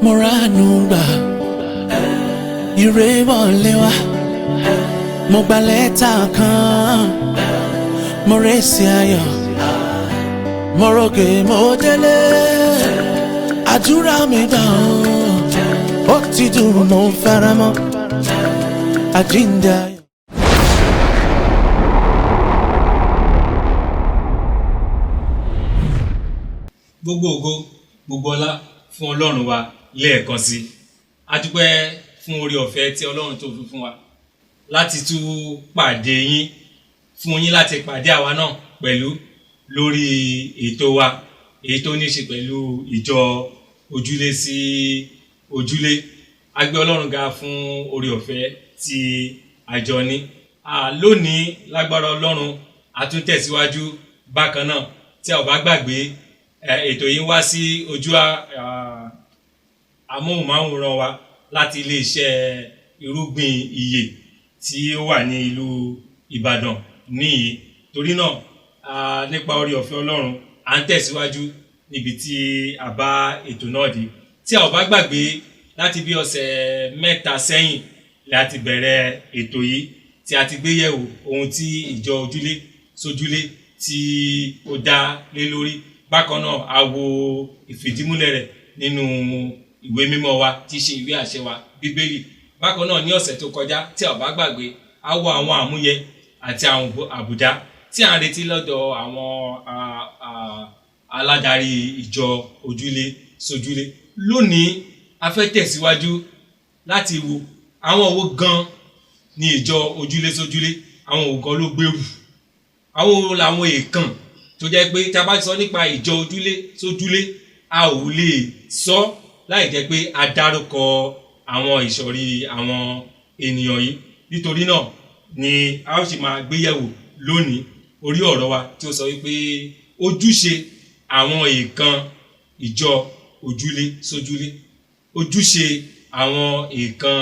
mo ránu gbà ire wọlé wá mo gba lẹ́tà kan mo rẹ́sì ayọ̀ mo ròkè mo délé àdúrà mi gbà ó ti dùn mo fara mọ́ àjíǹde ayọ̀. gbogbo ògo gbogbo ọlá fún Ọlọ́run wa lẹ́ẹ̀kan sí. A dúpẹ́ fún oore ọ̀fẹ́ tí Ọlọ́run tó fi fún wa láti tún pàdé yín, fún yín láti pàdé àwa náà pẹ̀lú lórí ètò wa èyí tó ní ṣe pẹ̀lú ìjọ ojúlé sí ojúlé. A gbé Ọlọ́run ga fún oore ọ̀fẹ́ tí àjọ ní. Lónìí lágbára Ọlọ́run a tún tẹ̀síwájú bákan náà tí a ò bá gbàgbé ètò yìí wá sí ojú amóhùnmáwòrán wa láti iléeṣẹ́ irúgbìn ìyè tí ó wà ní ìlú Ìbàdàn níyì. Torí náà nípa oore ọ̀fẹ́ Ọlọ́run à ń tẹ̀síwájú níbi tí a bá ètò náà dé. Tí a ò bá gbàgbé láti bí ọ̀sẹ̀ mẹ́ta sẹ́yìn láti bẹ̀rẹ̀ ètò yìí tí a ti gbé yẹ̀wò ohun tí ìjọ ojúlé sójúlé tí ó dá lé lórí. Bákan náà a wo ìfìdímúlẹ̀ rẹ̀ nínú ìwé mímọ́ wa tí í ṣe ìwé àṣẹ wa Bíbélì. Bákan náà ní ọ̀sẹ̀ tó kọjá tí a ò bá gbàgbé a wo àwọn àmúyẹ àti àwọn àbùdá tí a ń retí lọ́dọ̀ àwọn aládarí ìjọ ojúlé sójúlé. Lónìí a fẹ́ tẹ̀síwájú láti wo àwọn wo gan ní ìjọ ojúlé sójúlé, àwọn wo gan ló gbèrú, àwọn wo làwọn èèkàn tó jẹ́ pé tí a bá sọ nípa ìjọ ojúlé sójúlé a ò lè sọ láì jẹ́ pé a dárúkọ àwọn ìsọ̀rí àwọn ènìyàn yìí. Nítorí náà ni a ó sì máa gbéyẹ̀wò lónìí orí ọ̀rọ̀ wa tí ó sọ wípé ojúṣe àwọn èèkàn ìjọ ojúlé sójúlé. Ojúṣe àwọn èèkàn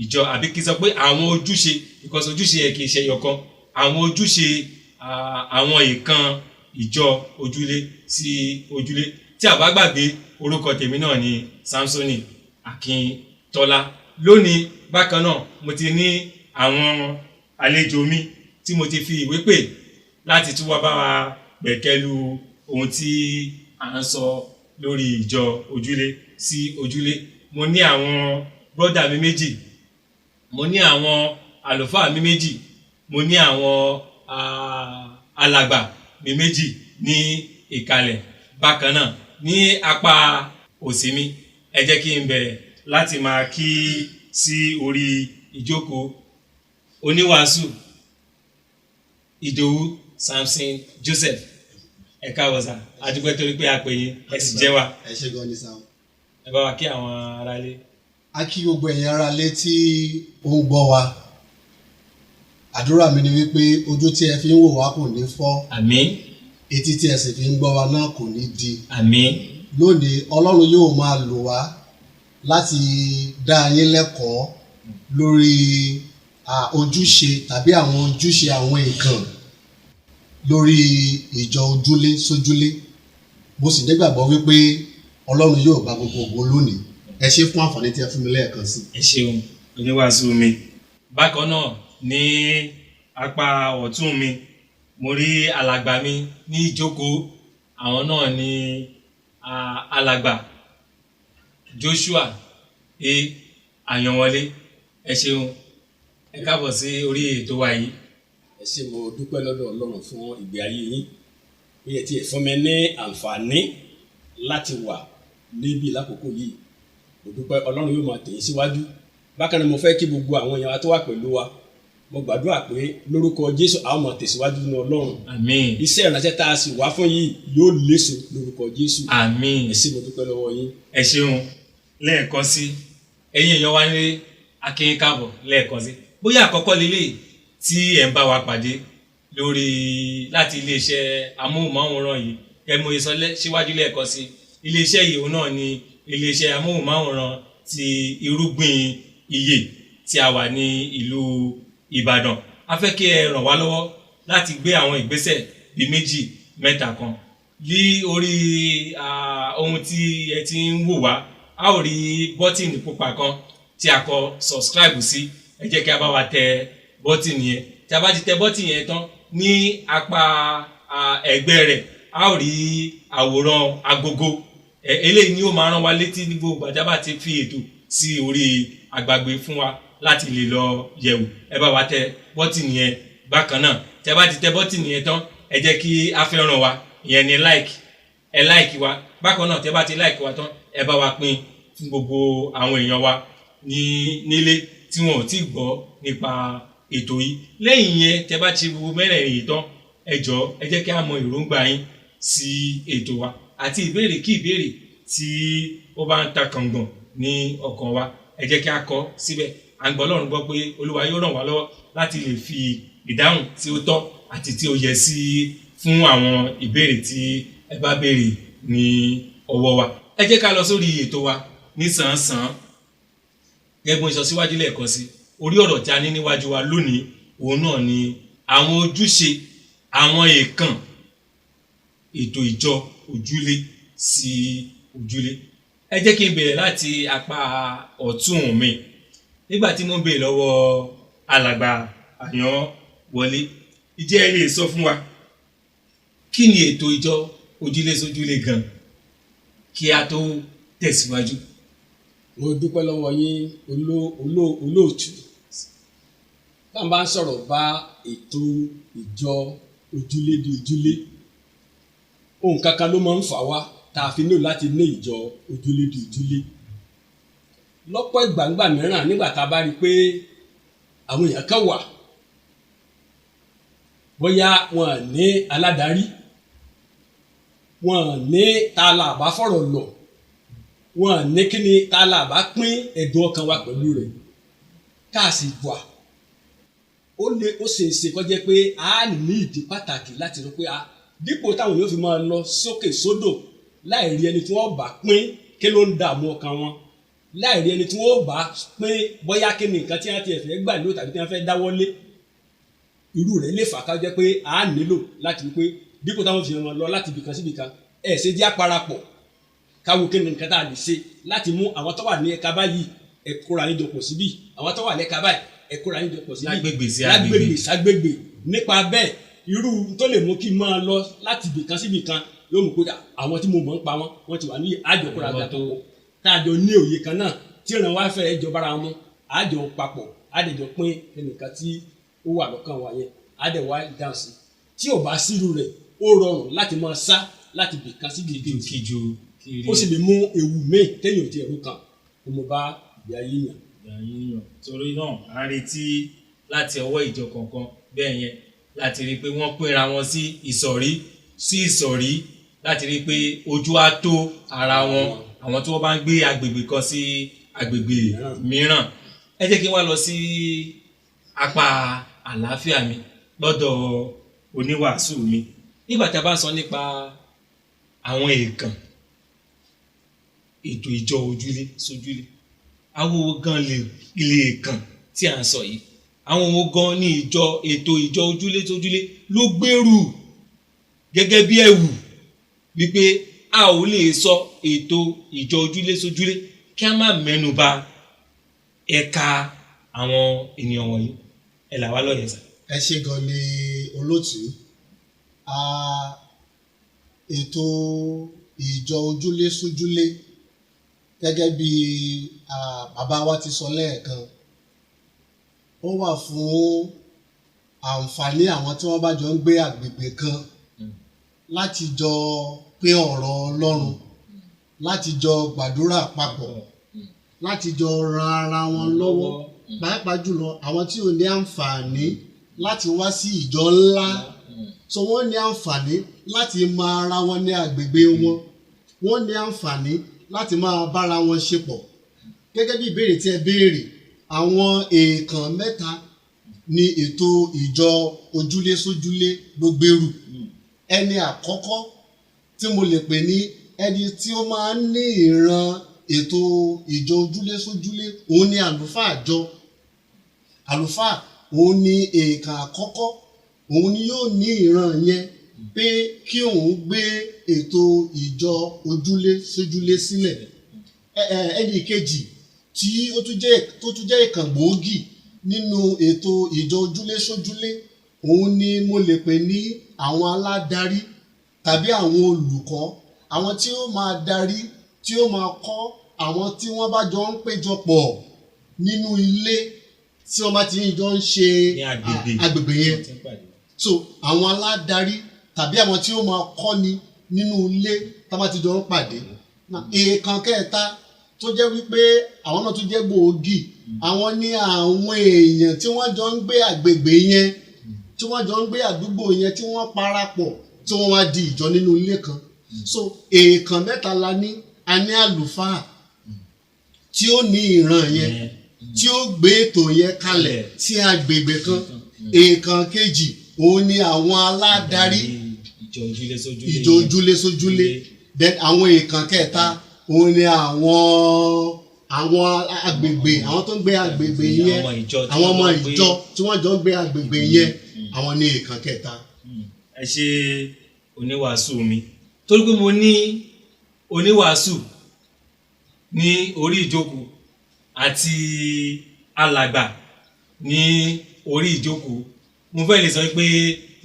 ìjọ, àbí kí n sọ pé àwọn ojúṣe, because ojúṣe ẹ̀ kì í ṣe ẹyọ̀kan. Àwọn ojúṣe àwọn èèkàn ìjọ ojúlé sí ojúlé. Tí a bá gbàgbé orúkọ tèmi náà ni Samsoni Akíntọ́lá. Lónìí bákan náà mo ti ní àwọn àlejò mi tí mo ti fi ìwé pè láti tún wá bá wa gbẹ̀kẹ́lu ohun tí à ń sọ lórí ìjọ ojúlé sí ojúlé. Mo ní àwọn brọ́dà mi méjì, mo ní àwọn àlùfáà mi méjì, mo ní àwọn alàgbà mi méjì ní ìkàlẹ̀. Bákan náà ní apá òsì mi ẹ jẹ́ kí n bẹ̀rẹ̀ láti máa kí sí orí ìjókòó oníwàásù Ìdòwú Samson Joseph. Ẹ káàbọ̀ sà, a dúpẹ́ torí pé a pè yín ẹ sì jẹ́ wa. Ẹ ṣé gan ni Sam. Ẹ bá wa kí àwọn aráalé. A kí gbogbo ẹ̀yin aráalé tí ó ń gbọ́ wa. Àdúrà mi ni wípé ojú tí ẹ fi ń wò wá kò ní fọ́. Àmín. Etí tí ẹ sì fi ń gbọ́ wa náà kò ní di. Àmín. Lónìí Ọlọ́run yóò máa lò wá láti dá yín lẹ́kọ̀ọ́ lórí ojúṣe tàbí àwọn ojúṣe àwọn èèkàn lórí ìjọ ojúlé sójúlé. Mo sì nígbàgbọ́ wípé Ọlọ́run yóò gba gbogbo ògo lónìí. Ẹ ṣé fún àǹfààní tí ẹ fún mi lẹ́ẹ̀kan sí. Ẹ ṣeun oníwàásù mi. Bákan náà ní apá ọ̀tún mi mo rí alàgbà mi ní ìjókòó. Àwọn náà ni alàgbà Joshua Àyànwọlé. Ẹ ṣeun, ẹ káàbọ̀ sí orí ètò wa yìí. Ẹ ṣé, mo dúpẹ́ lọ́dọ̀ Ọlọ́run fún ìgbé ayé yín. Ó yẹ tí ẹ fún mi ní àǹfààní láti wà níbí lákòókò yìí. Mo dúpẹ́ Ọlọ́run yóò máa tẹ̀ yín síwájú. Bákan náà mo fẹ́ kí gbogbo àwọn èèyàn wa tó wà pẹ̀lú wa, mo gbàdúrà pé lórúkọ Jésù a ó máa tẹ̀síwájú nínú Ọlọ́run. Àmín. Iṣẹ́ ìránṣẹ́ tá a sì wá fún yìí yóò léso lórúkọ Jésù. Àmín. Ẹ ṣé, mo dúpẹ́ lọ́wọ́ yín. Ẹ ṣeun lẹ́ẹ̀kan sí. Ẹ̀yin èèyàn wa ní akínyín káàbọ̀ lẹ́ẹ̀kan sí. Bóyá àkọ́kọ́ lélẹ̀ tí ẹ̀ ń bá wa pàdé lórí láti iléeṣẹ́ amóhùnmáwòrán yìí. Mo sọ síwájú lẹ́ẹ̀kan sí. Iléeṣẹ́ yìí òun náà ni iléeṣẹ́ amóhùnmáwòrán ti irúgbìn ìyè tí a wà ní ìlú Ìbàdàn. A fẹ́ kí ẹ ràn wá lọ́wọ́ láti gbé àwọn ìgbésẹ̀ bí méjì mẹ́ta kan lí orí ohun tí ẹ ti ń wò wá a ó rí bọ́tìnì pupa kan tí a kọ subscribe sí. Ẹ jẹ́ kí a bá wa tẹ bọ́tìnì yẹn. Tí a bá ti tẹ bọ́tìnì yẹn tán, ní apá ẹ̀gbẹ́ rẹ̀ a ó rí àwòrán agogo. Eléyìí ni ó máa rán wa létí ní gbogbo ìgbà tí a bá ti fi ètò sí orí agbágbé fún wa láti lè lọ yẹ̀wò. Ẹ bá wa tẹ bọ́tìnì yẹn bákan náà. Tí a bá ti tẹ bọ́tìnì yẹn tán, ẹ jẹ́ kí a fẹ́ràn wa, ìyẹn ni like. Ẹ like wa bákan náà. Tí ẹ bá ti like wa tán, ẹ bá wa pín fún gbogbo àwọn èèyàn wa nílé tí wọn ò tí gbọ́ nípa ètò yìí. Lẹ́yìn yẹn, tí ẹ bá ti gbogbo mẹ́rẹ̀ẹ̀rin yìí tán, ẹ jọ̀ọ́ ẹ jẹ́ kí a mọ èròǹgbà yín sí ètò wa àti ìbéèrè kí ìbéèrè tí ó bá ń ta kàngàn ní ọkàn wa, ẹ jẹ́ kí a kọ síbẹ̀. À ń gbọ́ Ọlọ́run gbọ́ pé Olúwa yóò ràn wá lọ́wọ́ láti lè fi ìdáhùn tí ó tọ́ àti tí ó yẹ sí fún àwọn ìbéèrè tí ẹ bá béèrè ní ọwọ́ wa. Ẹ jẹ́ ká lọ sórí ètò wa nísànsán. Gẹ́gẹ́ bí mo sọ síwájú lẹ́ẹ̀kan sí, orí ọ̀rọ̀ tí a ní níwájú wa lónìí òun náà ni àwọn ojúṣe àwọn èèkàn ètò ìjọ ojúlé sí ojúlé. Ẹ jẹ́ kí n bẹ̀rẹ̀ láti apá ọ̀tún mi. Nígbà tí mo ń bèèrè lọ́wọ́ alàgbà Àyànwọlé, ìjẹ́ ẹ lè sọ fún wa kí ni ètò ìjọ ojúlé sójúlé gan kí a tó tẹ̀síwájú. Mo dúpẹ́ lọ́wọ́ yín olóòtú. Tá n bá ń sọ̀rọ̀ bá ètò ìjọ ojúlé di ojúlé, ohun kankan ló máa ń fà wá tá a fi nílò láti ní ìjọ ojúlé di ojúlé. Lọ́pọ̀ ìgbàǹgbà mìíràn nígbà tá a bá rí i pé àwọn èèyàn kan wà bóyá wọn ní aládarí, wọn ní ta la bá fọ̀rọ̀ lọ, wọn ní kíni ta la bá pín ẹ̀dùn ọkàn wa pẹ̀lú rẹ̀, ká sì wà ó ṣeéṣe kó jẹ́ pé a ní ìdí pàtàkì láti rò pé dípò táwọn yóò fi máa lọ sókè sódò láì rí ẹni tí wọ́n bá pín kí ló ń dààmú ọkàn wọn, láì rí ẹni tí wọ́n bá pín bóyá kí ni nǹkan tí wọ́n ti fẹ́ gbà ló tàbí tí wọ́n fẹ́ dáwọ́lé, irú rẹ̀ lè fà ká jẹ́ pé a nílò láti rí pé dípò táwọn fi wọn lọ láti ibìkan sí ibìkan, ẹ̀ ṣe jẹ́ àparapọ̀ káwo kí ni nǹkan tá a lè ṣe láti mú àwọn tó wà ní ẹ̀ka báyìí ẹ kóra yín jọpọ̀ síbí, àwọn tó wà ní ẹ̀ka báyìí ẹ kóra yín jọpọ̀ síbí, lágbègbè ságbègbè. Nípa bẹ́ẹ̀ irú tó lè mú kí n máa lọ láti ibìkan sí ibìkan yóò mú kódà àwọn tí mo mọ̀ ń pa wọ́n ti wà ní àjọkóra gbàtọ̀ tá a jọ ní òye kan náà tí ìran wa fẹ́ jọ bára wọn, àjọ papọ̀ àdèjọ pín ẹnìkan tí ó wà lọ́kàn wa yẹn àdẹ̀wà dáhùn sí. Tí ò bá sírú rẹ̀ ó rọrùn láti máa sá láti ibìkan sí ibìkejì, ó sì lè mú ewu míì téèyàn ò tiẹ̀ rò kàn kó mo bá ìgbé ayé yàn. Torí náà a retí láti ọwọ́ ìjọ kọ̀ọ̀kan bẹ́ẹ̀ yẹn láti rí i pé wọ́n pínra wọn sí ìsọ̀rí láti rí i pé ojú á tó ara wọn, àwọn tí wọ́n bá ń gbé agbègbè kan sí agbègbè mìíràn. Ẹ jẹ́ kí n wá lọ sí apá àlàáfíà mi lọ́dọ̀ oníwàásù mi. Nígbà tí a bá ń sọ nípa àwọn èèkàn ètò ìjọ ojúlé sójúlé, àwọn owó gan ilé èèkàn tí à ń sọ yìí, àwọn owó gan ní ètò ìjọ ojúlé sójúlé ló gbèrú gẹ́gẹ́ bí ẹ̀wù wípé a ò lè sọ ètò ìjọ ojúlé sójúlé kí a má mẹ́nu bà ẹ̀ka àwọn ènìyàn wọ̀nyí. Ẹ là wá lóye sà. Ẹ ṣé gan ni olóòtú. Ètò ìjọ ojúlé sójúlé gẹ́gẹ́ bí bàbá wa ti sọ lẹ́ẹ̀kan, ó wà fún àǹfààní àwọn tí wọ́n bá jọ ń gbé àgbègbè kan láti jọ pín ọ̀rọ̀ Ọlọ́run, láti jọ gbàdúrà papọ̀, láti jọ ran ara wọn lọ́wọ́, pàápàá jùlọ àwọn tí ò ní àǹfààní láti wá sí ìjọ ńlá, so wọ́n ní àǹfààní láti máa ara wọn ní àgbègbè wọn, wọ́n ní àǹfààní láti máa bára wọn ṣe pọ̀. Gẹ́gẹ́ bí ìbéèrè tí ẹ béèrè, àwọn èèkàn mẹ́ta ni ètò ìjọ ojúlé sójúlé ló gbèrú. Ẹni àkọ́kọ́ tí mo lè pè ní ẹni tí ó máa ń ní ìran ètò ìjọ ojúlé sójúlé, òun ni àlùfáà àjọ. Àlùfáà òun ni èèkàn àkọ́kọ́, òun ni yóò ní ìran yẹn pé kí òun gbé ètò ìjọ ojúlé sójúlé sílẹ̀. ẹnì kejì tí ó tún jẹ́ ìkàn gbòógì nínú ètò ìjọ ojúlé sójúlé òun ni mo lè pè ní àwọn aládarí tàbí àwọn olùkọ́, àwọn tí ó máa darí, tí ó máa kọ́ àwọn tí wọ́n bá jọ ń péjọ pọ̀ nínú ilé tí wọ́n bá ti jọ ń ṣe agbègbè yẹn. So àwọn aládarí tàbí àwọn tí ó máa kọ́ni nínú ilé tí wọ́n bá ti jọ ń pàdé. Èèkàn kẹta tó jẹ́ wípé àwọn náà tún jẹ́ gbòógì, àwọn ní àwọn èèyàn tí wọ́n jọ ń gbé agbègbè yẹn, tí wọ́n jọ ń gbé àdúgbò yẹn, tí wọ́n parapọ̀ tí wọ́n wá di ìjọ nínú ilé kan. So èèkàn mẹ́ta la ní. A ní àlùfáà tí ó ní ìran yẹn, tí ó gbé ètò yẹn kalẹ̀ sí agbègbè kan. Èèkàn kejì òun ni àwọn aládarí ìjọ ojúlé sójúlé. Then àwọn èèkàn kẹta òun ni àwọn agbègbè, àwọn tó ń gbé agbègbè yẹn, àwọn ọmọ ìjọ tí wọ́n jọ ń gbé agbègbè yẹn, àwọn ní èèkàn kẹta. Ẹ ṣe oníwàásù mi, torí pé mo ní oníwàásù ní orí ìjókòó àti alàgbà ní orí ìjókòó. Mo fẹ́ lè sọ pé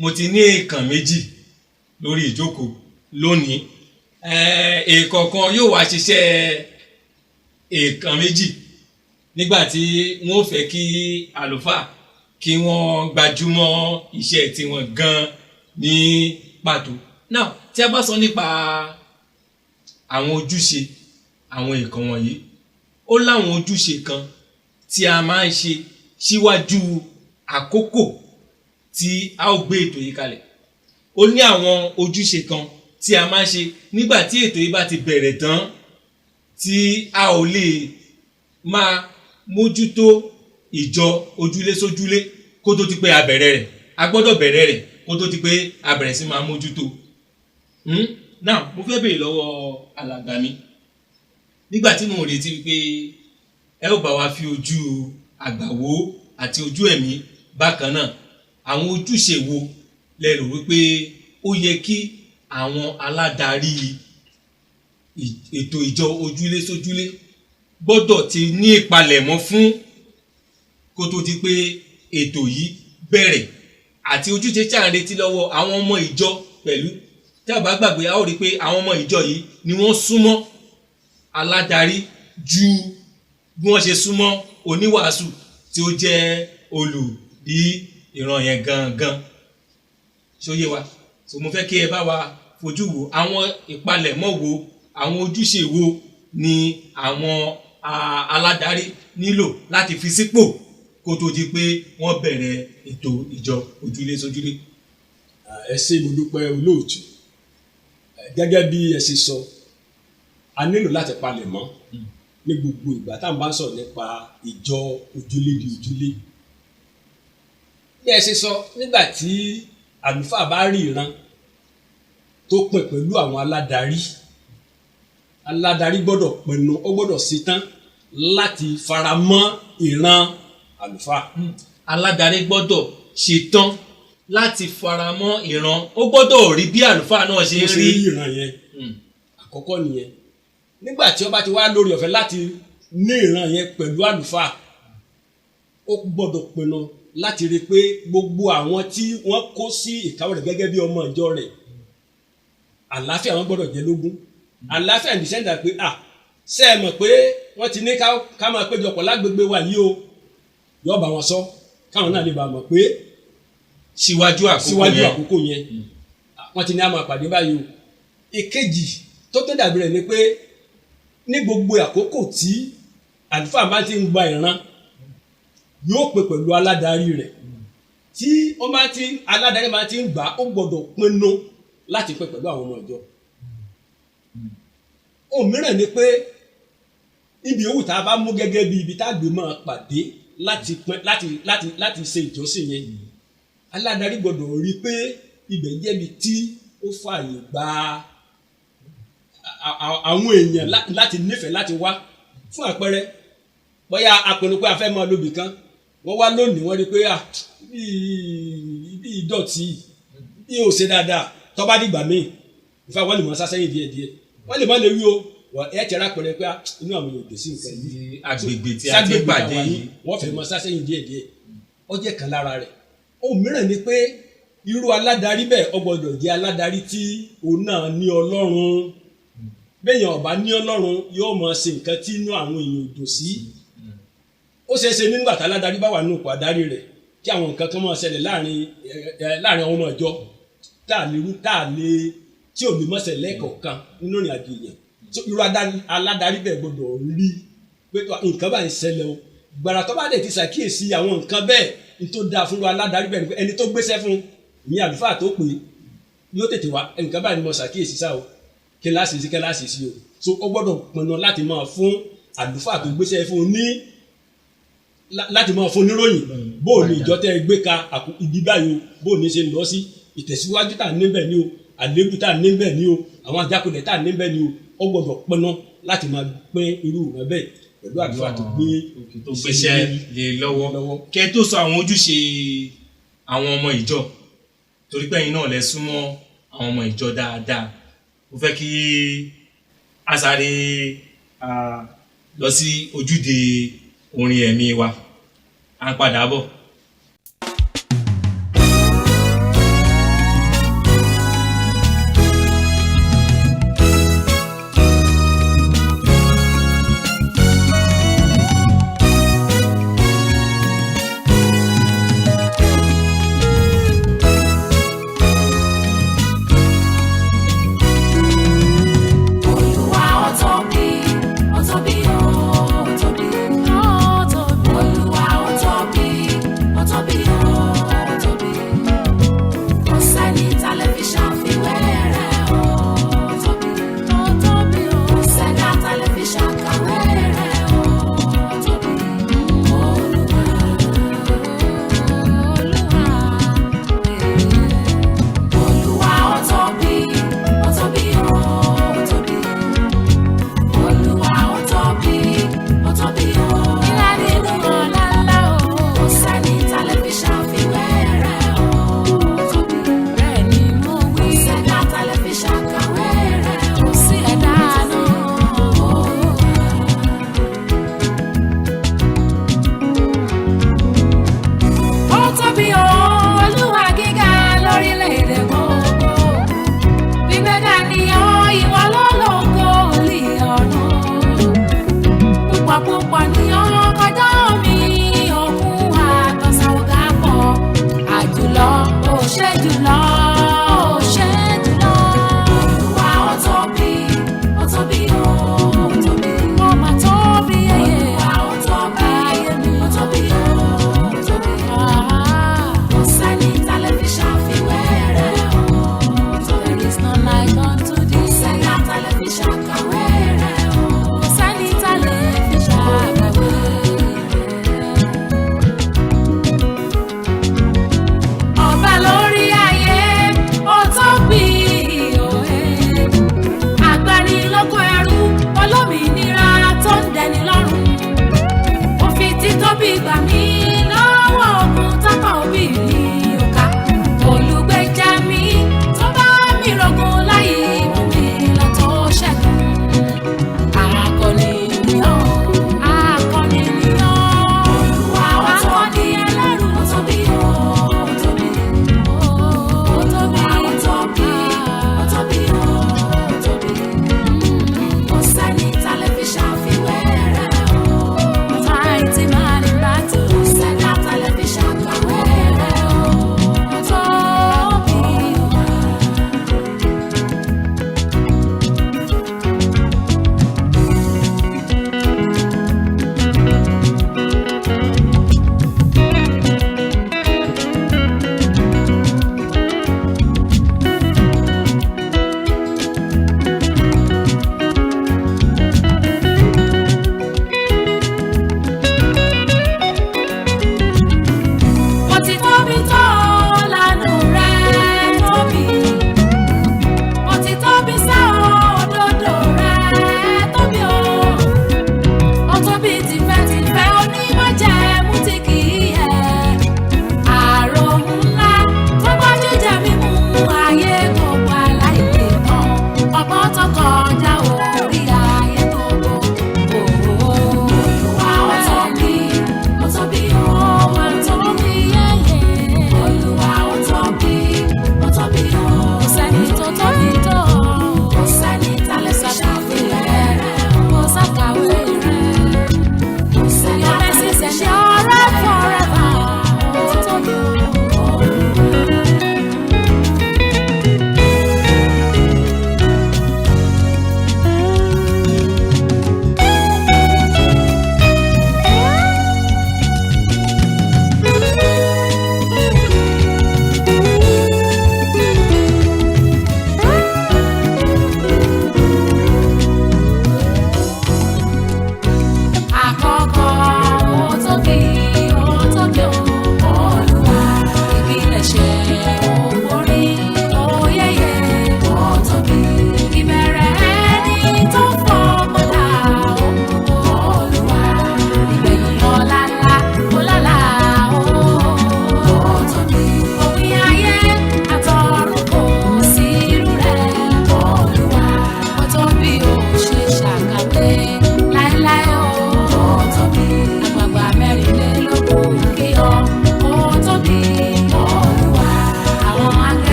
mo ti ní èèkàn méjì lórí ìjókòó lónìí. Èèkọ̀ọ̀kan yóò wá ṣiṣẹ́ èèkàn méjì nígbà tí wọ́n fẹ́ kí àlùfáà kí wọ́n gbajúmọ̀ iṣẹ́ tiwọn gan ní pàtó. Now tí a bá sọ nípa àwọn ojúṣe àwọn èèkàn wọ̀nyí, ó láwọn ojúṣe kan tí a máa ń ṣe síwájú àkókò tí a ó gbé ètò yìí kalẹ̀. Ó ní àwọn ojúṣe kan tí a máa ń ṣe nígbà tí ètò yìí bá ti bẹ̀rẹ̀ tán, tí a ò lè máa mójútó ìjọ ojúlé sójúlé kó tó ti pé a bẹ̀rẹ̀ rẹ̀. A gbọ́dọ̀ bẹ̀rẹ̀ rẹ̀ kó tó ti pé a bẹ̀rẹ̀ sí máa mójútó. Now mo fẹ́ béèrè lọ́wọ́ alàgbà mi, nígbà tí mo retí wípé ẹ ó bá wa fi ojú àgbà wò àti ojú ẹ̀mí bákan náà, àwọn ojúṣe wo lẹ rò wípé ó yẹ kí àwọn aládarí ètò ìjọ ojúlé sójúlé gbọ́dọ̀ ti ní ìpalẹ̀mọ́ fún kó tó di pé ètò yìí bẹ̀rẹ̀, àti ojúṣe tí a ń retí lọ́wọ́ àwọn ọmọ ìjọ pẹ̀lú. Tí a bá gbàgbé, a ó rí i pé àwọn ọmọ ìjọ yìí ni wọ́n súnmọ́ aládarí ju bí wọ́n ṣe súnmọ́ oníwàásù tí ó jẹ́ olùdí ìran yẹn gangan. Ṣó yé wa? So mo fẹ́ kí ẹ bá wa fojú wo àwọn ìpalẹ̀mọ́ wo, àwọn ojúṣe wo ni àwọn aládarí nílò láti fi sípò kó tó di pé wọ́n bẹ̀rẹ̀ ètò ìjọ ojúlé sójúlé. Ẹ ṣé mo dúpẹ́ olóòtú. Gẹ́gẹ́ bí ẹ ṣe sọ, a nílò láti palẹ̀ mọ́ ní gbogbo ìgbà tá à ń bá sọ̀rọ̀ nípa ìjọ ojúlé di ojúlé. Bí ẹ ṣe sọ, nígbà tí àlùfáà bá rí ìran tó pín pẹ̀lú àwọn aládarí gbọ́dọ̀ pinnu, ó gbọ́dọ̀ ṣetán láti faramọ́ ìran àlùfáà. Aládarí gbọ́dọ̀ ṣetán láti faramọ́ ìran, ó gbọ́dọ̀ rí bí àlùfáà náà ṣe ń rí ìran yẹn. Àkọ́kọ́ nìyẹn. Nígbà tí ó bá ti wá lórí ọ̀fẹ́ láti ní ìran yẹn pẹ̀lú àlùfáà, ó gbọ́dọ̀ pinnu láti rí i pé gbogbo àwọn tí wọ́n kó sí ìkáwọ́ rẹ̀ gẹ́gẹ́ bí ọmọ ìjọ rẹ̀, àlàáfíà wọn gbọ́dọ̀ jẹ́ lógún. Àlàáfíà ní sẹ́ńdà pé ṣé ẹ mọ̀ pé wọ́n ti ní ká máa péjọpọ̀ lágbègbè wa yìí o, yóò bá wọn sọ káwọn náà lè bá mọ̀ pé síwájú àkókò yẹn wọ́n ti ní a máa pàdé báyìí o. Ìkejì tó dàbí rẹ̀ ni pé ní gbogbo àkókò tí àlùfáà bá ti ń gba ìran, yóò pè pẹ̀lú aládarí rẹ̀. Tí aládarí máa ti ń gbà, ó gbọ́dọ̀ pinnu láti pè pẹ̀lú àwọn ọmọ ìjọ. Ohun mìíràn ni pé ibi òwú tá a bá mú gẹ́gẹ́ bí ibi tá a gbé máa pàdé láti ṣe ìjọsìn yẹn, aládarí gbọ́dọ̀ rí i pé ibẹ̀ jẹ́ ibi tí ó fààyè gba àwọn èèyàn láti nífẹ̀ẹ́ láti wá. Fún àpẹẹrẹ, bóyá a pinnu pé a fẹ́ máa lóbì kan, wọ́n wá lónìí wọ́n rí pé ibi ìdọ̀tí bí o ṣe dáadáa, tó bá dìgbà míì ìfà wọ́n lè mọ sásẹ́yìn díẹ̀díẹ̀, wọ́n lè má lè wí o, ẹ ti rápẹrẹ pé inú àwọn yóò dé sí nǹkan yìí agbègbè tí a ti pàdé yìí wọ́n fẹ́ mọ sásẹ́yìn díẹ̀díẹ̀ ó jẹ́ kan lára rẹ̀ ohun mìíràn ni pé irú aládarí bẹ́ẹ̀ ó gbọ́dọ̀ jẹ́ aládarí tí òun náà ní Ọlọ́run bẹ́ẹ̀yàn ọba ní Ọlọ́run yóò mọ ṣe nǹkan tí inú àwọn èèyàn dùn sí ó ṣeé ṣe nígbà tí aládarí bá wà nínú ipò adarí rẹ̀ kí àwọn nǹkan kan máa ṣẹlẹ̀ láàrin àwọn ọmọ ìjọ tá a lè tí ò ní mọ́ ṣẹlẹ̀ kọ̀ọ̀kan nínú ìrìn àjò èèyàn irú aládarí bẹ́ẹ̀ gbọ́dọ̀ rí pé nǹkan bá ń ṣẹlẹ̀ o gbàrà tó bá dẹ̀ ti ṣàkíyèsí àwọn nǹkan bẹ́ẹ̀ ní tó dáa fún aládarí bẹ́ẹ̀ ni ẹni tó gbéṣẹ́ fún ní àlùfáà tó pè yóò tètè wá nǹkan báyìí ni mo ṣàkíyèsí sáà o kíláàsì sí o so ó gbọ́dọ̀ pinnu láti máa fún àlùfáà tó gbéṣẹ́ fún ní láti máa fún níròyìn bó ní ìjọ tẹ́ gbé ka ibi báyìí o bó ní ṣe lọ sí ìtẹ̀síwájú tá níbẹ̀ ni o àlébù tá níbẹ̀ ni o àwọn àjákulẹ̀ tá níbẹ̀ ni o ó gbọ́dọ̀ pinnu láti máa pín irú rẹ̀ bẹ́ẹ̀ pẹ̀lú àlùfáà tó gbéṣẹ́ lé lọ́wọ́ kẹ́ tó sọ àwọn ojúṣe àwọn ọmọ ìjọ torí pé ẹ̀yin náà lẹ súnmọ́ àwọn ọmọ ìjọ dáadáa mo fẹ́ kí a sáré lọ sí ojúde orin ẹ̀mí wa à ń padà bọ̀. Ọba lórí ayé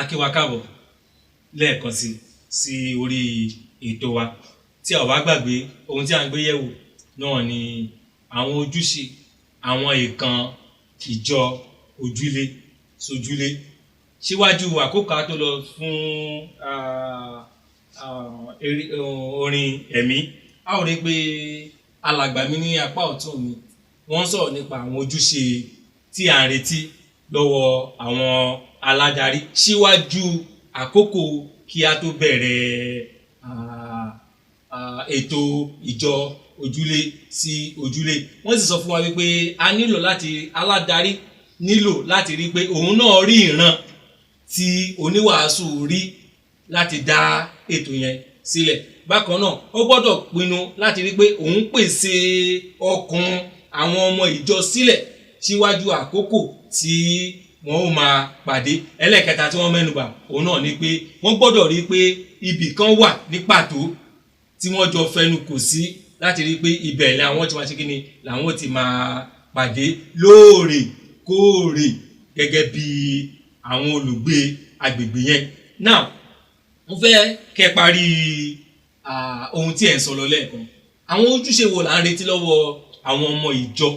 a kí wa káàbọ̀ lẹ́ẹ̀kan sí orí ètò wa tí a ò bá gbàgbé ohun tí a ń gbé yẹ̀wò náà ni àwọn ojúṣe àwọn èèkàn ìjọ ojúlé sójúlé. Síwájú àkókò tó lọ fún orin ẹ̀mí a ò rí pé alàgbà mi ní apá ọ̀tún mi wọ́n sọ̀rọ̀ nípa àwọn ojúṣe tí à ń retí lọ́wọ́ àwọn aládarí síwájú àkókò kí a tó bẹ̀rẹ̀ ètò ìjọ ojúlé sí ojúlé. Wọ́n sì sọ fún wa wípé a nílò aládarí nílò láti rí pé òun náà rí ìran tí oníwàásù rí láti dá ètò yẹn sílẹ̀. Bákan náà ó gbọ́dọ̀ pinnu láti rí pé òun pèsè ọkàn àwọn ọmọ ìjọ sílẹ̀ síwájú àkókò tí wọ́n ó máa pàdé. Ẹlẹ́kẹta tí wọ́n mẹ́nubà òun náà ni pé wọ́n gbọ́dọ̀ rí pé ibì kan wà ní pàtó tí wọ́n jọ fẹnu kò sí láti rí pé ibẹ̀ làwọn ti máa ṣe kíni làwọn ti máa pàdé lóòrèkóòrè gẹ́gẹ́ bí àwọn olùgbé agbègbè yẹn. Now mo fẹ́ kẹ́ parí ohun tí ẹ̀ ń sọ lọ lẹ́ẹ̀kan. Àwọn ojúṣe wo là ń retí lọ́wọ́ àwọn ọmọ ìjọ